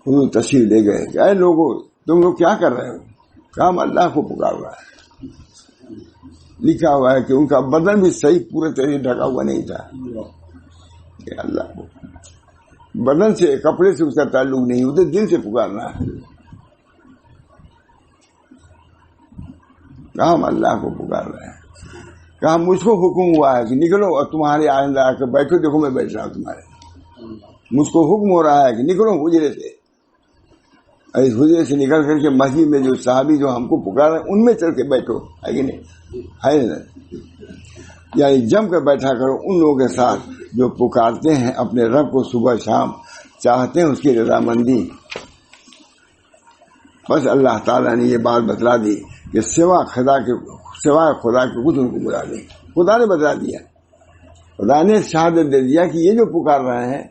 حضور تشریف لے گئے کہ اے لوگوں تم لوگ کیا کر رہے ہو؟ کام اللہ کو پکار رہا ہے. لکھا ہوا ہے کہ ان کا بدن بھی صحیح پورے طرح ڈھکا ہوا نہیں تھا. کہ اللہ کو بدن سے, کپڑے سے اس کا تعلق نہیں, اسے دل سے پکارنا ہے. کہا ہم اللہ کو پکار رہے ہیں. کہا مجھ کو حکم ہوا ہے کہ نکلو اور تمہارے آئندہ آ کے بیٹھو, دیکھو میں بیٹھ رہا ہوں تمہارے. مجھ کو حکم ہو رہا ہے کہ نکلو حجرے سے. اس حجرے سے نکل کر کے مسجد میں جو صحابی جو ہم کو پکار رہے ہیں ان میں چل کے بیٹھو. ہے کہ نہیں؟ ہے نا. یعنی جم کر بیٹھا کرو ان لوگوں کے ساتھ جو پکارتے ہیں اپنے رب کو صبح شام, چاہتے ہیں اس کی رضامندی. بس اللہ تعالیٰ نے یہ بات بتلا دی کہ سوا خدا کے کچھ ان کو بلا دیں. خدا نے بتلا دیا, خدا نے شہادت دے دیا کہ یہ جو پکار رہے ہیں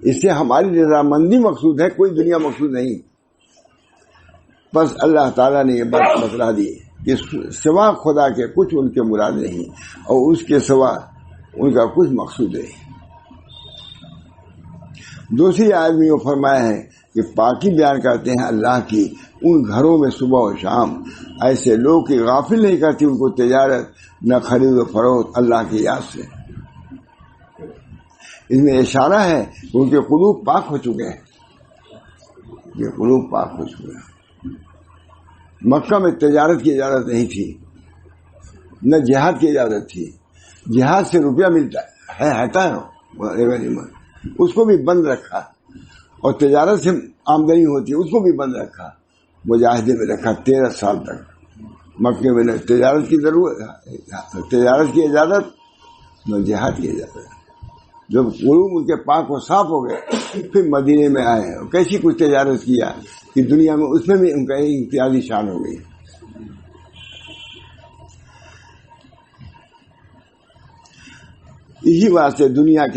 اس سے ہماری رضامندی مقصود ہے, کوئی دنیا مقصود نہیں. بس اللہ تعالیٰ نے یہ بات بتلا دی کہ سوا خدا کے کچھ ان کے مراد نہیں, اور اس کے سوا ان کا کچھ مقصود نہیں. دوسری آیت میں یہ فرمایا ہے کہ پاکی بیان کرتے ہیں اللہ کی ان گھروں میں صبح و شام, ایسے لوگ کی غافل نہیں کرتی ان کو تجارت نہ خرید و فروخت اللہ کی یاد سے. اس میں اشارہ ہے کہ ان کے قلوب پاک ہو چکے ہیں. یہ قلوب پاک ہو چکے ہیں. مکہ میں تجارت کی اجازت نہیں تھی, نہ جہاد کی اجازت تھی. جہاد سے روپیہ ملتا ہے, اس کو بھی بند رکھا, اور تجارت سے آمدنی ہوتی ہے اس کو بھی بند رکھا، مجاہدے میں رکھا 13 سال تک۔ مکے میں نہ تجارت کی ضرورت، تجارت کی اجازت نہ جہاد کی اجازت۔ جب قلوب ان کے پاک و صاف ہو گئے پھر مدینے میں آئے اور کیسی کچھ تجارت کیا کہ دنیا میں اس میں بھی ان کا ایک امتیازی شان ہو گئی۔ اسی واسطے دنیا ان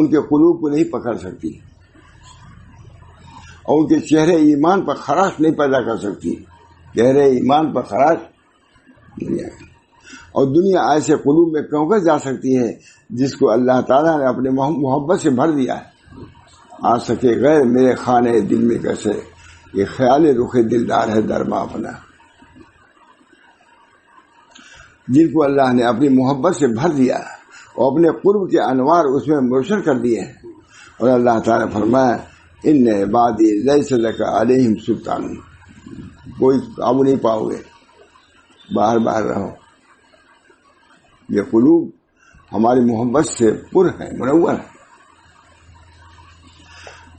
کے قلوب کو نہیں پکڑ سکتی اور ان کے چہرے ایمان پر خراش نہیں پیدا کر سکتی، چہرے ایمان پر خراش نہیں آئے۔ اور دنیا ایسے قلوب میں کیوں کر جا سکتی ہے جس کو اللہ تعالیٰ نے اپنے محبت سے بھر دیا ہے۔ آ سکے غیر میرے خانے دل میں کیسے، یہ خیال رخ دلدار ہے درما اپنا، جن کو اللہ نے اپنی محبت سے بھر دیا اور اپنے قرب کے انوار اس میں روشن کر دیے ہیں۔ اور اللہ تعالیٰ فرمایا ان عبادی لیس لک علیہم سلطان، کوئی قابو نہیں پاؤ گے، باہر رہو۔ یہ قلوب ہماری محبت سے پر ہے، منور ہے۔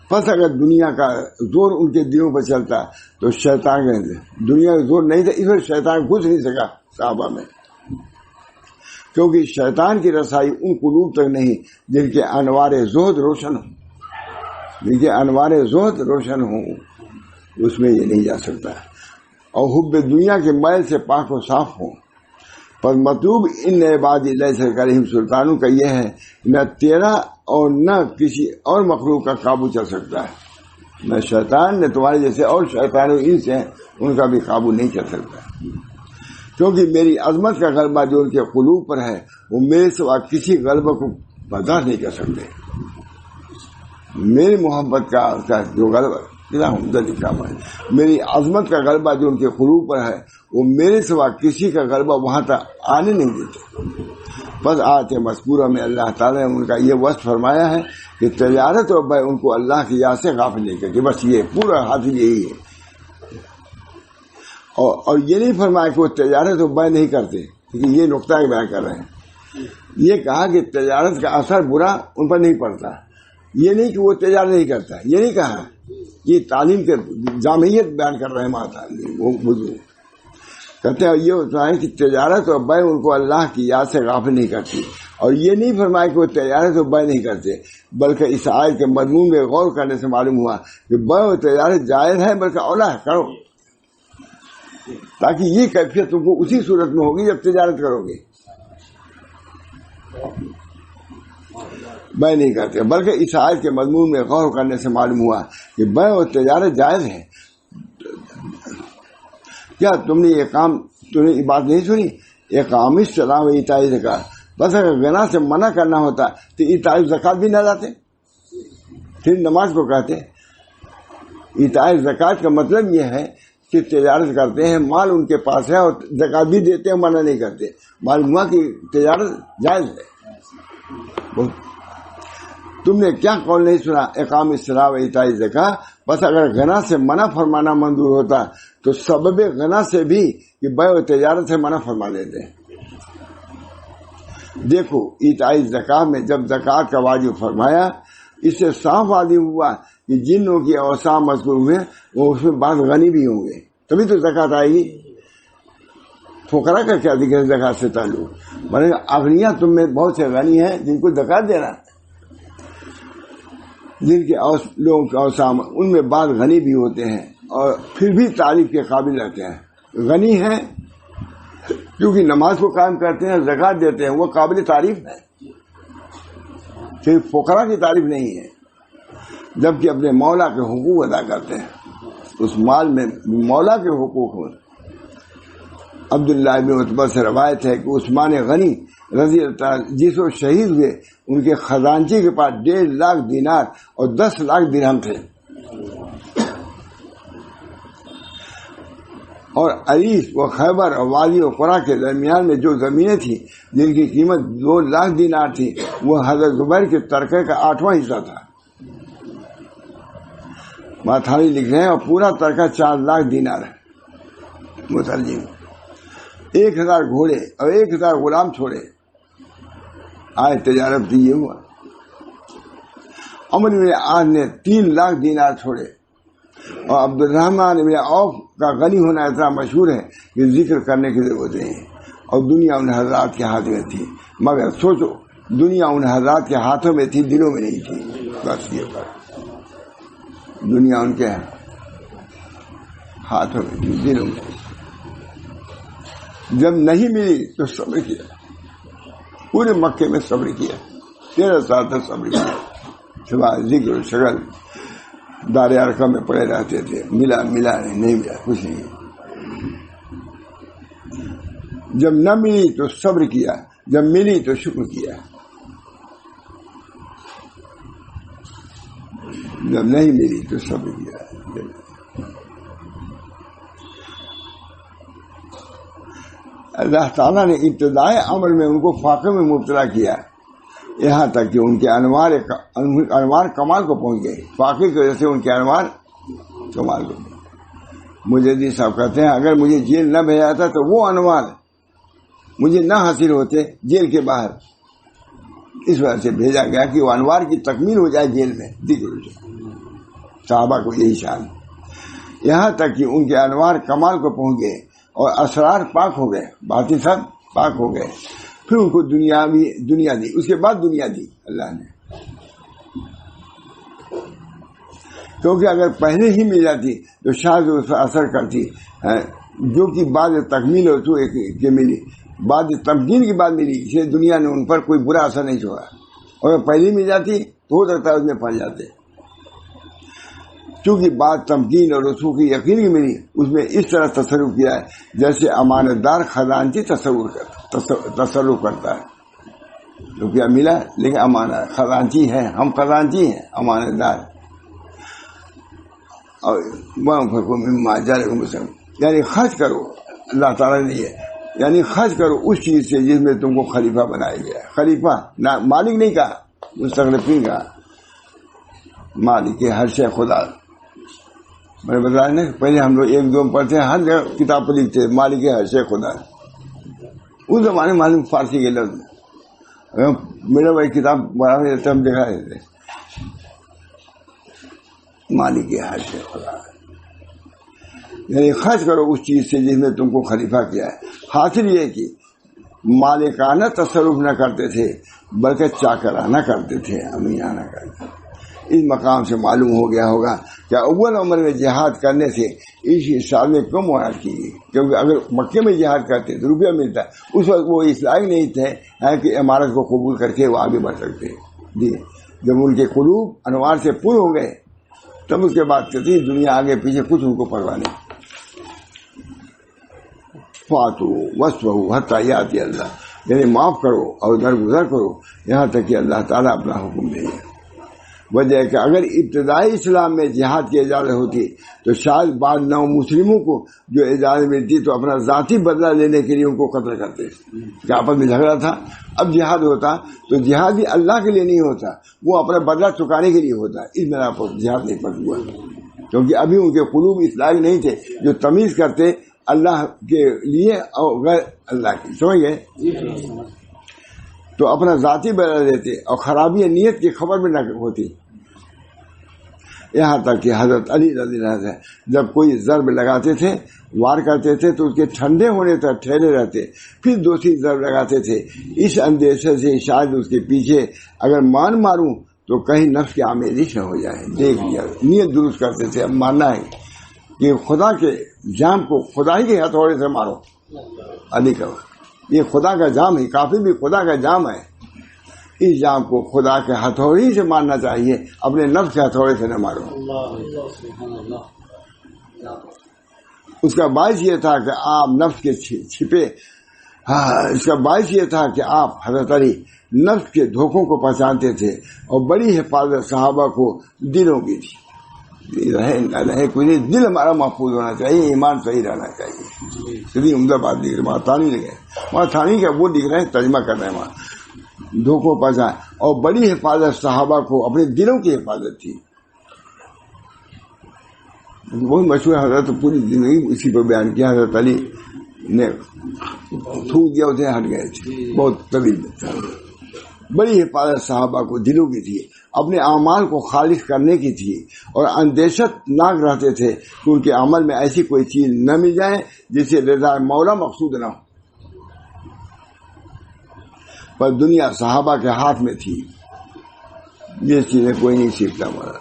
پس اگر دنیا کا زور ان کے دلوں پر چلتا تو شیطان دنیا کا زور نہیں تھا، اس میں شیطان گھس نہیں سکا صحابہ میں، کیونکہ شیطان کی رسائی ان قلوب تک نہیں جن کے انوار زہد روشن ہوں، جن کے انوار زہد روشن ہوں، اس میں یہ نہیں جا سکتا، اور حب دنیا کے میل سے پاک و صاف ہوں۔ پر مطلوب ان عبادی لیس لک علیہم سلطانوں کا یہ ہے نہ تیرا اور نہ کسی اور مخلوق کا قابو چل سکتا ہے، نہ شیطان نہ تمہارے جیسے اور شیطان انس ہیں ان کا بھی قابو نہیں چل سکتا، کیونکہ میری عظمت کا غلبہ جو ان کے قلوب پر ہے وہ میرے سوا کسی غلبہ کو برداشت نہیں کر سکتے۔ میری محبت کا جو غلبہ میری عظمت کا غلبہ جو ان کے قلوب پر ہے وہ میرے سوا کسی کا غلبہ وہاں تک آنے نہیں دیتے۔ بس آیت مذکورہ میں اللہ تعالیٰ نے ان کا یہ وصف فرمایا ہے کہ تجارت اور بیع ان کو اللہ کی یاد سے غافل نہیں کرتی، بس یہ پورا حاصل یہی ہے۔ اور یہ نہیں فرمایا کہ وہ تجارت اور بیع نہیں کرتے، کیونکہ یہ نقطہ بیان کر رہے ہیں۔ یہ کہا کہ تجارت کا اثر برا ان پر نہیں پڑتا، یہ نہیں کہ وہ تجارت نہیں کرتا، یہ نہیں کہا، یہ تعلیم کے جامعیت بیان کر رہے ہیں ماتا وہ بزرگ کہتے ہیں یہ ہوتا ہے کہ تجارت اور بیع ان کو اللہ کی یاد سے غافل نہیں کرتی، اور یہ نہیں فرمایا کہ وہ تجارت اور بیع نہیں کرتے، بلکہ اس آیت کے مضمون میں غور کرنے سے معلوم ہوا کہ بیع اور تجارت جائز ہے، بلکہ اولا ہے کرو، تاکہ یہ کیفیت تم کو اسی صورت میں ہوگی جب تجارت کرو گے، بیع نہیں کرتے۔ بلکہ اس آیت کے مضمون میں غور کرنے سے معلوم ہوا کہ بیع اور تجارت جائز ہے۔ کیا تم نے یہ بات نہیں سنی؟ اقام الصلاۃ و ایتاء الزکات، بس اگر غنا سے منع کرنا ہوتا تو ایتاء الزکات بھی نہ لاتے، پھر نماز کو کہتے۔ ایتاء الزکات کا مطلب یہ ہے کہ تجارت کرتے ہیں، مال ان کے پاس ہے اور زکات بھی دیتے ہیں، منع نہیں کرتے، معلوم ہوا کہ تجارت جائز ہے۔ تم نے کیا قول نہیں سنا اقام الصلاۃ و ایتاء الزکات، بس اگر غنا سے منع فرمانا منظور ہوتا تو سبب غنا سے بھی کہ بیع و تجارت سے منع فرما دیتے ہیں۔ دیکھو ایتاء الزکات میں جب زکات کا واجب فرمایا، اس سے صاف واضح ہوا کہ جن لوگوں کی اوصاف مذکور ہوئے وہ اس میں بعض غنی بھی ہوں گے، تبھی تو زکات آئے گی۔ فقراء کا کیا ذکر زکات سے تعلق؟ بلکہ اغنیاء تم میں بہت سے غنی ہیں جن کو زکات دینا، جن کے لوگوں کے اوصاف ان میں بعض غنی بھی ہوتے ہیں اور پھر بھی تعریف کے قابل رہتے ہیں۔ غنی ہیں کیونکہ نماز کو قائم کرتے ہیں، زکات دیتے ہیں، وہ قابل تعریف ہے، پھر فقراء کی تعریف نہیں ہے، جبکہ اپنے مولا کے حقوق ادا کرتے ہیں، اس مال میں مولا کے حقوق ہیں۔ عبداللہ بن عتبہ سے روایت ہے کہ عثمان غنی رضی اللہ تعالیٰ جس وہ شہید ہوئے ان کے خزانچی کے پاس 1.5 لاکھ دینار اور 10 لاکھ درہم تھے، اور عریش و خیبر اور وادی و قرا کے درمیان میں جو زمینیں تھیں جن کی قیمت 2 لاکھ دینار تھی، وہ حضرت زبیر کے ترکے کا 8واں حصہ تھا۔ ماتھاوی لکھ رہے ہیں اور پورا ترکہ 4 لاکھ دینار ہے۔ مترجم 1000 گھوڑے اور 1000 غلام چھوڑے، آئے تجارت یہ ہوا۔ عمر بن عاص نے 3 لاکھ دینار چھوڑے، اور عبد الرحمن بن عوف کا غنی ہونا اتنا مشہور ہے کہ ذکر کرنے کی ضرورت نہیں ہے، اور دنیا ان حضرات کے ہاتھ میں تھی، مگر سوچو دنیا ان حضرات کے ہاتھوں میں تھی، دلوں میں نہیں تھی، بس یہ بات، دنیا ان کے ہاتھوں میں تھی، دلوں میں، جب نہیں ملی تو صبر کیا، پورے مکے میں صبر کیا، 13 سال تک صبر کیا، سوائے ذکر و شغل دار ارقم میں پڑے رہتے تھے، ملا نہیں ملا کچھ نہیں، جب نہ ملی تو صبر کیا، جب ملی تو شکر کیا، جب نہیں ملی تو صبر کیا۔ اللہ تعالیٰ نے ابتدائی عمل میں ان کو فاقے میں مبتلا کیا، یہاں تک کہ ان کے انوار کمال کو پہنچ گئے، فاقے کی وجہ سے ان کے انوار کمال کو پہنچ گئے۔ مجدد صاحب کہتے ہیں اگر مجھے جیل نہ بھیجا تھا تو وہ انوار مجھے نہ حاصل ہوتے جیل کے باہر، اس وجہ سے بھیجا گیا کہ وہ انوار کی تکمیل ہو جائے جیل میں، ذکر ہو جائے۔ صحابہ کو یہی شان، یہاں تک کہ ان کے انوار کمال کو پہنچ گئے اور اسرار پاک ہو گئے، باطن سب پاک ہو گئے، پھر ان کو دنیا دی، اس کے بعد دنیا دی اللہ نے، کیونکہ اگر پہلے ہی مل جاتی تو شاید اس پر اثر کرتی، جو کہ بعد تکمیل ہو کے ملی، بعد تمکین کی بات ملی، اسے دنیا نے ان پر کوئی برا اثر نہیں چھوڑا، اور اگر پہلی مل جاتی تو ہو سکتا ہے اس میں پھنس جاتے، چونکہ بعد تمکین اور رسوخ کی یقین کی ملی، اس میں اس طرح تصرف کیا ہے جیسے امانت دار خزانچی تصرف کرتا ہے، روپیہ ملا لیکن امانت خزانچی ہے، ہم خزانچی ہیں، امانت دار، اور یعنی خرچ کرو، اللہ تعالیٰ نے یہ یعنی خرچ کرو اس چیز سے جس میں تم کو خلیفہ بنایا گیا، خلیفہ نہ مالک نہیں کہا، مستغرقین کہا، مالک ہر شے خدا، میں نے بتایا نا پہلے ہم لوگ 1-2 پڑھتے ہیں، ہر جگہ کتاب پر لکھتے مالک ہر شے خدا، اس زمانے میں معلوم فارسی کے لفظ، میرا بھائی کتاب بڑھا دیتے ہم دکھا دیتے مالک ہر شے خدا، یعنی خرچ کرو اس چیز سے جس میں تم کو خلیفہ کیا ہے۔ حاصل یہ کہ مالکانہ تصرف نہ کرتے تھے بلکہ چاکرانہ کرتے تھے، امینانہ کرتے تھے۔ اس مقام سے معلوم ہو گیا ہوگا کہ اول عمر میں جہاد کرنے سے اس سال میں کم مراد کی گئی، کیونکہ اگر مکے میں جہاد کرتے تو روپیہ ملتا، اس وقت وہ اس لائق نہیں تھے کہ عمارت کو قبول کر کے وہ آگے بڑھ سکتے جی۔ جب ان کے قلوب انوار سے پر ہو گئے تب اس کے بعد کہتی دنیا آگے پیچھے کچھ ان کو پرواہ نہیں، فاتو وصفہ حتی یاتی اللہ، یعنی معاف کرو اور درگزر کرو یہاں تک کہ اللہ تعالیٰ اپنا حکم دے۔ وجہ ہے کہ اگر ابتدائی اسلام میں جہاد کی اجازت ہوتی تو شاید بعض نو مسلموں کو جو اجازت ملتی تو اپنا ذاتی بدلہ لینے کے لیے ان کو قتل کرتے، کہ آپس میں جھگڑا تھا، اب جہاد ہوتا تو جہاد بھی اللہ کے لیے نہیں ہوتا، وہ اپنا بدلہ چکانے کے لیے ہوتا، اس بنا پر جہاد نہیں فرض ہوا، کیونکہ ابھی ان کے قلوب اصلاحی نہیں تھے جو تمیز کرتے اللہ کے لیے اور غیر اللہ کی، سمجھ گئے؟ تو اپنا ذاتی بدلہ لیتے اور خرابی نیت کی خبر بھی نہ ہوتی۔ یہاں تک کہ حضرت علی رضی اللہ عنہ جب کوئی ضرب لگاتے تھے، وار کرتے تھے تو اس کے ٹھنڈے ہونے تک ٹھہرے رہتے، پھر دوسری ضرب لگاتے تھے، اس اندیشے سے شاید اس کے پیچھے اگر ماروں تو کہیں نفس کی آمیزش نہ ہو جائے، دیکھ لیا، نیت درست کرتے تھے۔ اب ماننا ہے کہ خدا کے جام کو خدا ہی کے ہتھوڑے سے مارو، علی کا یہ خدا کا جام ہے، کافر بھی خدا کا جام ہے، اس جام کو خدا کے ہتھوڑی سے مارنا چاہیے، اپنے نفس کے ہتھوڑے سے نہ مارو۔ اس کا باعث یہ تھا کہ آپ نفس کے چھپے، اس کا باعث یہ تھا کہ آپ حضرت علی نفس کے دھوکوں کو پہچانتے تھے اور بڑی حفاظت صحابہ کو دلوں کی تھی، رہے نہ رہے کوئی نہیں، دل ہمارا محفوظ ہونا چاہیے، ایمان صحیح رہنا چاہیے۔ سیدھی عمدہ بات دکھ رہی، وہاں تھانی لگے، وہاں تھانی کا وہ دکھ رہے ہیں، ترجمہ کر رہے ہیں، وہاں دھوکوں پہنچائے اور بڑی حفاظت صحابہ کو اپنے دلوں کی حفاظت تھی۔ بہت مشہور حضرت پوری زندگی اسی پر بیان کیا، حضرت علی نے تھوک دیا اسے ہٹ گئے تھے، بہت طویل تھا۔ بڑی حفاظت صحابہ کو دلوں کی تھی اپنے اعمال کو خالص کرنے کی تھی اور اندیشت ناک رہتے تھے کہ ان کے عمل میں ایسی کوئی چیز نہ مل جائے جس سے رضا مولا مقصود نہ ہو، پر دنیا صحابہ کے ہاتھ میں تھی، یہ چیزیں کوئی نہیں سیکھتا مولا۔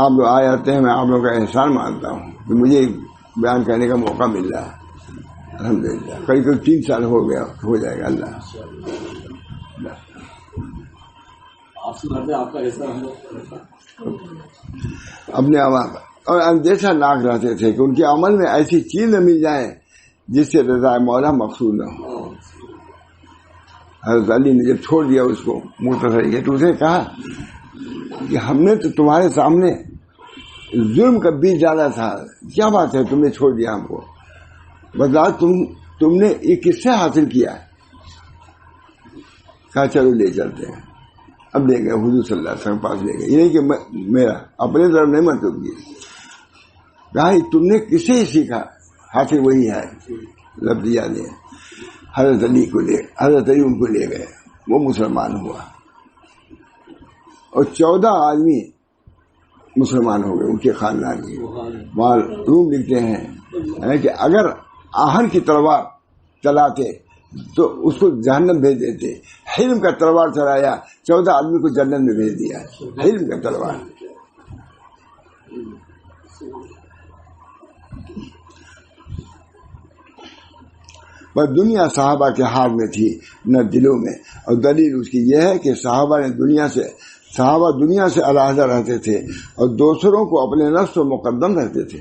آپ لوگ آئے آتے ہیں، میں آپ لوگوں کا احسان مانتا ہوں کہ مجھے بیان کرنے کا موقع مل رہا ہے، الحمدللہ۔ قریب 3 سال ہو گیا، ہو جائے گا اللہ۔ اپنے عوام اور اندیشہ ناک رہتے تھے کہ ان کے عمل میں ایسی چیز نہ مل جائے جس سے رضا مولا مقصود نہ ہو۔ حضرت علی نے جب چھوڑ دیا اس کو مختصر تو اسے کہا کہ ہم نے تو تمہارے سامنے ظلم کا بیج ڈالا تھا، کیا بات ہے تم نے چھوڑ دیا ہم کو؟ بتا تم نے یہ کس سے حاصل کیا؟ کہا چلو لے چلتے ہیں۔ اب لے گئے حضور صلی اللہ علیہ وسلم پاس لے گئے، یہ نہیں کہ میرا اپنے طرف نہیں منسوخ کیا، کہا تم نے کس سے سیکھا؟ حاصل وہی ہے، لفظ یاد ہے۔ حضرت علی ان کو لے گئے، وہ مسلمان ہوا اور 14 آدمی مسلمان ہو گئے ان کے خاندان کے۔ وہاں روم لکھتے ہیں کہ اگر آہن کی تلوار چلاتے تو اس کو جہنم بھیج دیتے، حلم کا تلوار چلایا 14 آدمی کو جنت میں بھیج دیا، حلم کا تلوار۔ پر دنیا صحابہ کے ہاتھ میں تھی نہ دلوں میں، اور دلیل اس کی یہ ہے کہ صحابہ دنیا سے علیحدہ رہتے تھے اور دوسروں کو اپنے نفس و مقدم رہتے تھے۔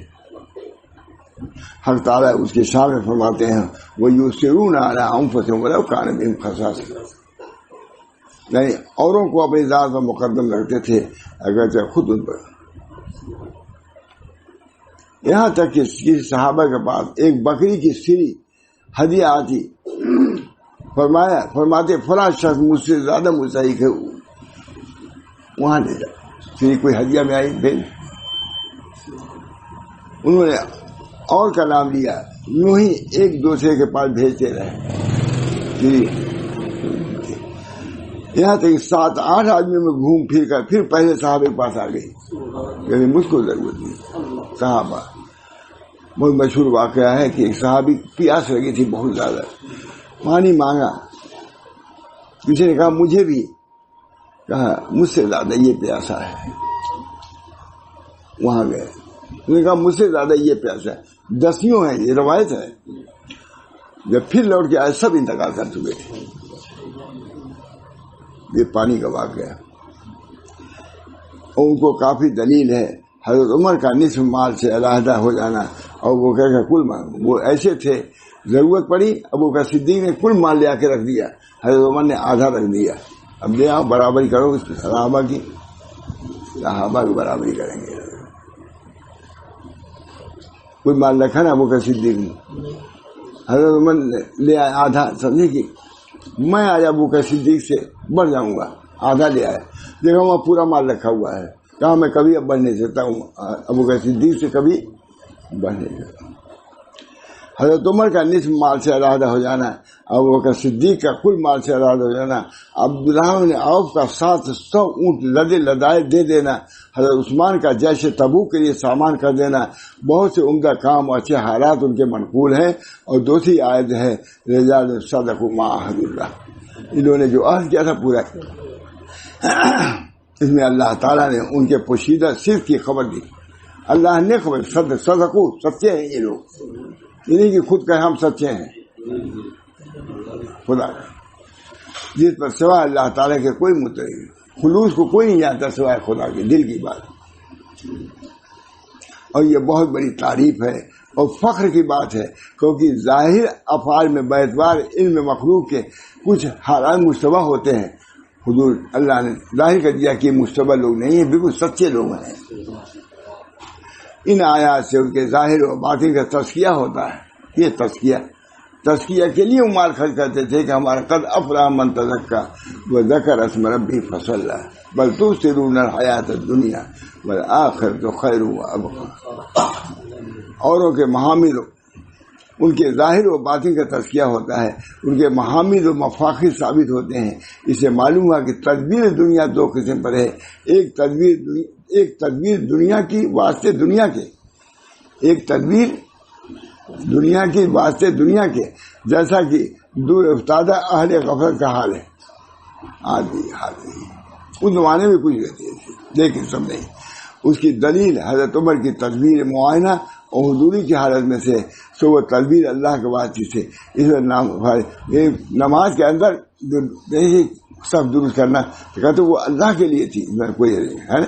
حق تعالیٰ اس کے شان میں فرماتے ہیں وَيُؤْثِرُونَ عَلَىٰ أَنفُسِهِمْ وَلَوْ كَانَ بِهِمْ خَصَاصَةٌ، یعنی اوروں کو اپنی ذات پر مقدم رکھتے تھے اگرچہ خود ان پر۔ یہاں تک کہ صحابہ کے پاس ایک بکری کی سری ہدیہ آتی، فرماتے فلاں شخص مجھ سے زیادہ مستحق ہے، وہاں لے جاؤ، سری کوئی ہدیہ میں آئی بھیج۔ انہوں نے اور کا نام لیا، یوں ہی ایک دوسرے کے پاس بھیجتے رہے، یہاں تک 7-8 آدمی میں گھوم پھر کر پھر پہلے صحابے کے پاس آ گئی، یعنی مجھ کو ضرورت نہیں۔ صحابہ بہت مشہور واقعہ ہے کہ ایک صحابی پیاس لگی تھی بہت زیادہ، پانی مانگا، کسی نے کہا مجھے بھی، کہا مجھ سے زیادہ یہ پیاسا ہے، وہاں گئے، انہوں نے کہا مجھ سے زیادہ یہ پیاسا ہے، 10 ہیں، یہ روایت ہے۔ جب پھر لوٹ کے آئے سب انتقال کر چکے تھے۔ یہ پانی کا واقعہ ہے، اور ان کو کافی دلیل ہے حضرت عمر کا نصف مال سے علیحدہ ہو جانا، اور وہ کہہ کہ کل مال، وہ ایسے تھے ضرورت پڑی ابو بکر صدیق نے کل مال لے کے رکھ دیا، حضرت عمر نے آدھا رکھ دیا، اب لے آؤ برابری کرو اس صحابہ کی برابری کریں گے۔ کوئی مال رکھا نا ابو بکر صدیق نے، حضرت عمر لے آئے آدھا، سمجھے کہ میں آج ابو بکر صدیق سے بڑھ جاؤں گا، آدھا لے آیا، دیکھا وہاں پورا مال رکھا ہوا ہے، کہا میں کبھی اب بڑھ نہیں سکتا ہوں، ابو بکر صدیق سے کبھی بڑھ نہیں سکتا۔ حضرت عمر کا نصف مال سے علیحدہ ہو جانا، ابو بکر صدیق کا کل مال سے علیحدہ ہو جانا، عبدالرحمن بن عوف کا 700 اونٹ لدے لدائے دے دینا، حضرت عثمان کا جیش تبوک کے لیے سامان کر دینا، بہت سے عمدہ کام اور اچھے حالات ان کے منقول ہیں۔ اور دوسری آیت ہے رجال صدقوا ما عاهدوا اللہ، انہوں نے جو عہد کیا تھا پورا کیا۔ اس میں اللہ تعالیٰ نے ان کے پوشیدہ صرف کی خبر دی، اللہ نے خبر صدقو، سچے ہیں یہ لوگ، انہیں کہ خود کہ ہم سچے ہیں، خدا جس پر سوائے اللہ تعالیٰ کے کوئی متعلق نہیں، خلوص کو کوئی نہیں جانتا سوائے خدا کے، دل کی بات۔ اور یہ بہت بڑی تعریف ہے اور فخر کی بات ہے، کیونکہ ظاہر افعال میں باعتبار علم مخلوق کے کچھ حالات مشتبہ ہوتے ہیں، حضور اللہ نے ظاہر کر دیا کہ مشتبہ لوگ نہیں ہیں، بالکل سچے لوگ ہیں۔ ان آیات سے ان کے ظاہر و باطن کا تزکیہ ہوتا ہے۔ یہ تزکیہ کے لیے مال خرچ کرتے تھے کہ ہمارا قد افلح من تزکا وذکر اسم ربہ فصلی بل تؤثرون الحیاۃ الدنیا والآخرۃ خیر وابقی۔ اوروں کے محامل ان کے ظاہر و باطن کا تزکیہ ہوتا ہے، ان کے محامد و مفاخر ثابت ہوتے ہیں۔ اسے معلوم ہوا کہ تدبیر دنیا دو قسم پر ہے، ایک تدبیر دنیا کی واسطے دنیا کے، ایک تدبیر دنیا کی واسطے دنیا کے، جیسا کہ دور افتادہ اہل غفلت کا حال ہے۔ آدھی اس زمانے میں کچھ رہتی ہے لیکن سب نہیں۔ اس کی دلیل حضرت عمر کی تدبیر معائنہ اور حضوری کی حالت میں سے، سو وہ تدبیر اللہ کے واسطے سے۔ اس نماز کے اندر سب درست کرنا کہتے وہ اللہ کے لیے تھی، کوئی ہے نا۔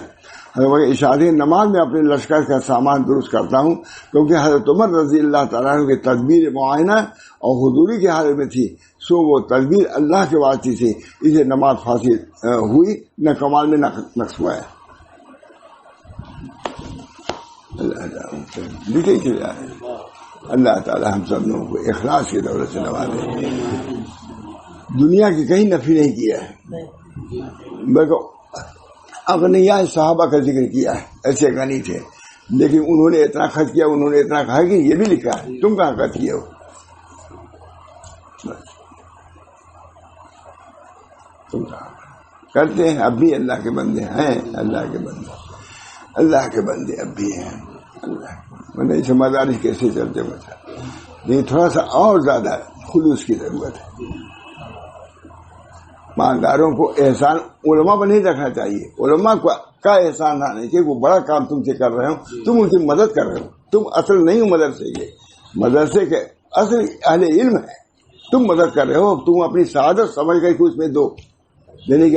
اشارہ نماز میں اپنے لشکر کا سامان درست کرتا ہوں، کیونکہ حضرت عمر رضی اللہ تعالیٰ عنہ کی تدبیر معائنہ اور حضوری کی حالت میں تھی، سو وہ تدبیر اللہ کے واسطے سے اسے نماز فاصل ہوئی، نہ کمال میں نہ نقص ہوا ہے۔ اللہ تعالیٰ ہم سب لوگوں کو اخلاص کی دولت سے نوازے۔ دنیا کی کہیں نفی نہیں کیا ہے، بلکہ اغنیاء صحابہ کا ذکر کیا ہے، ایسے غنی تھے لیکن انہوں نے اتنا خرچ کیا، انہوں نے اتنا کہا کہ یہ بھی لکھا ہے، تم کہاں خرچ کیے ہو؟ تم کہاں کرتے ہیں؟ اب بھی اللہ کے بندے ہیں، اللہ کے بندے اب بھی ہیں۔ اللہ اسے مدارس کیسے چلتے بتا، یہ تھوڑا سا اور زیادہ خلوص کی ضرورت ہے۔ مالداروں کو احسان علماء پر نہیں رکھنا چاہیے، علماء کا احسان نہ نہیں کہ وہ بڑا کام تم سے کر رہے ہو، تم ان کی مدد کر رہے ہو، تم اصل نہیں ہو مدرسے کے، مدرسے کے اصل اہل علم ہے، تم مدد کر رہے ہو، تم اپنی سعادت سمجھ کر کے اس میں دو دینے کی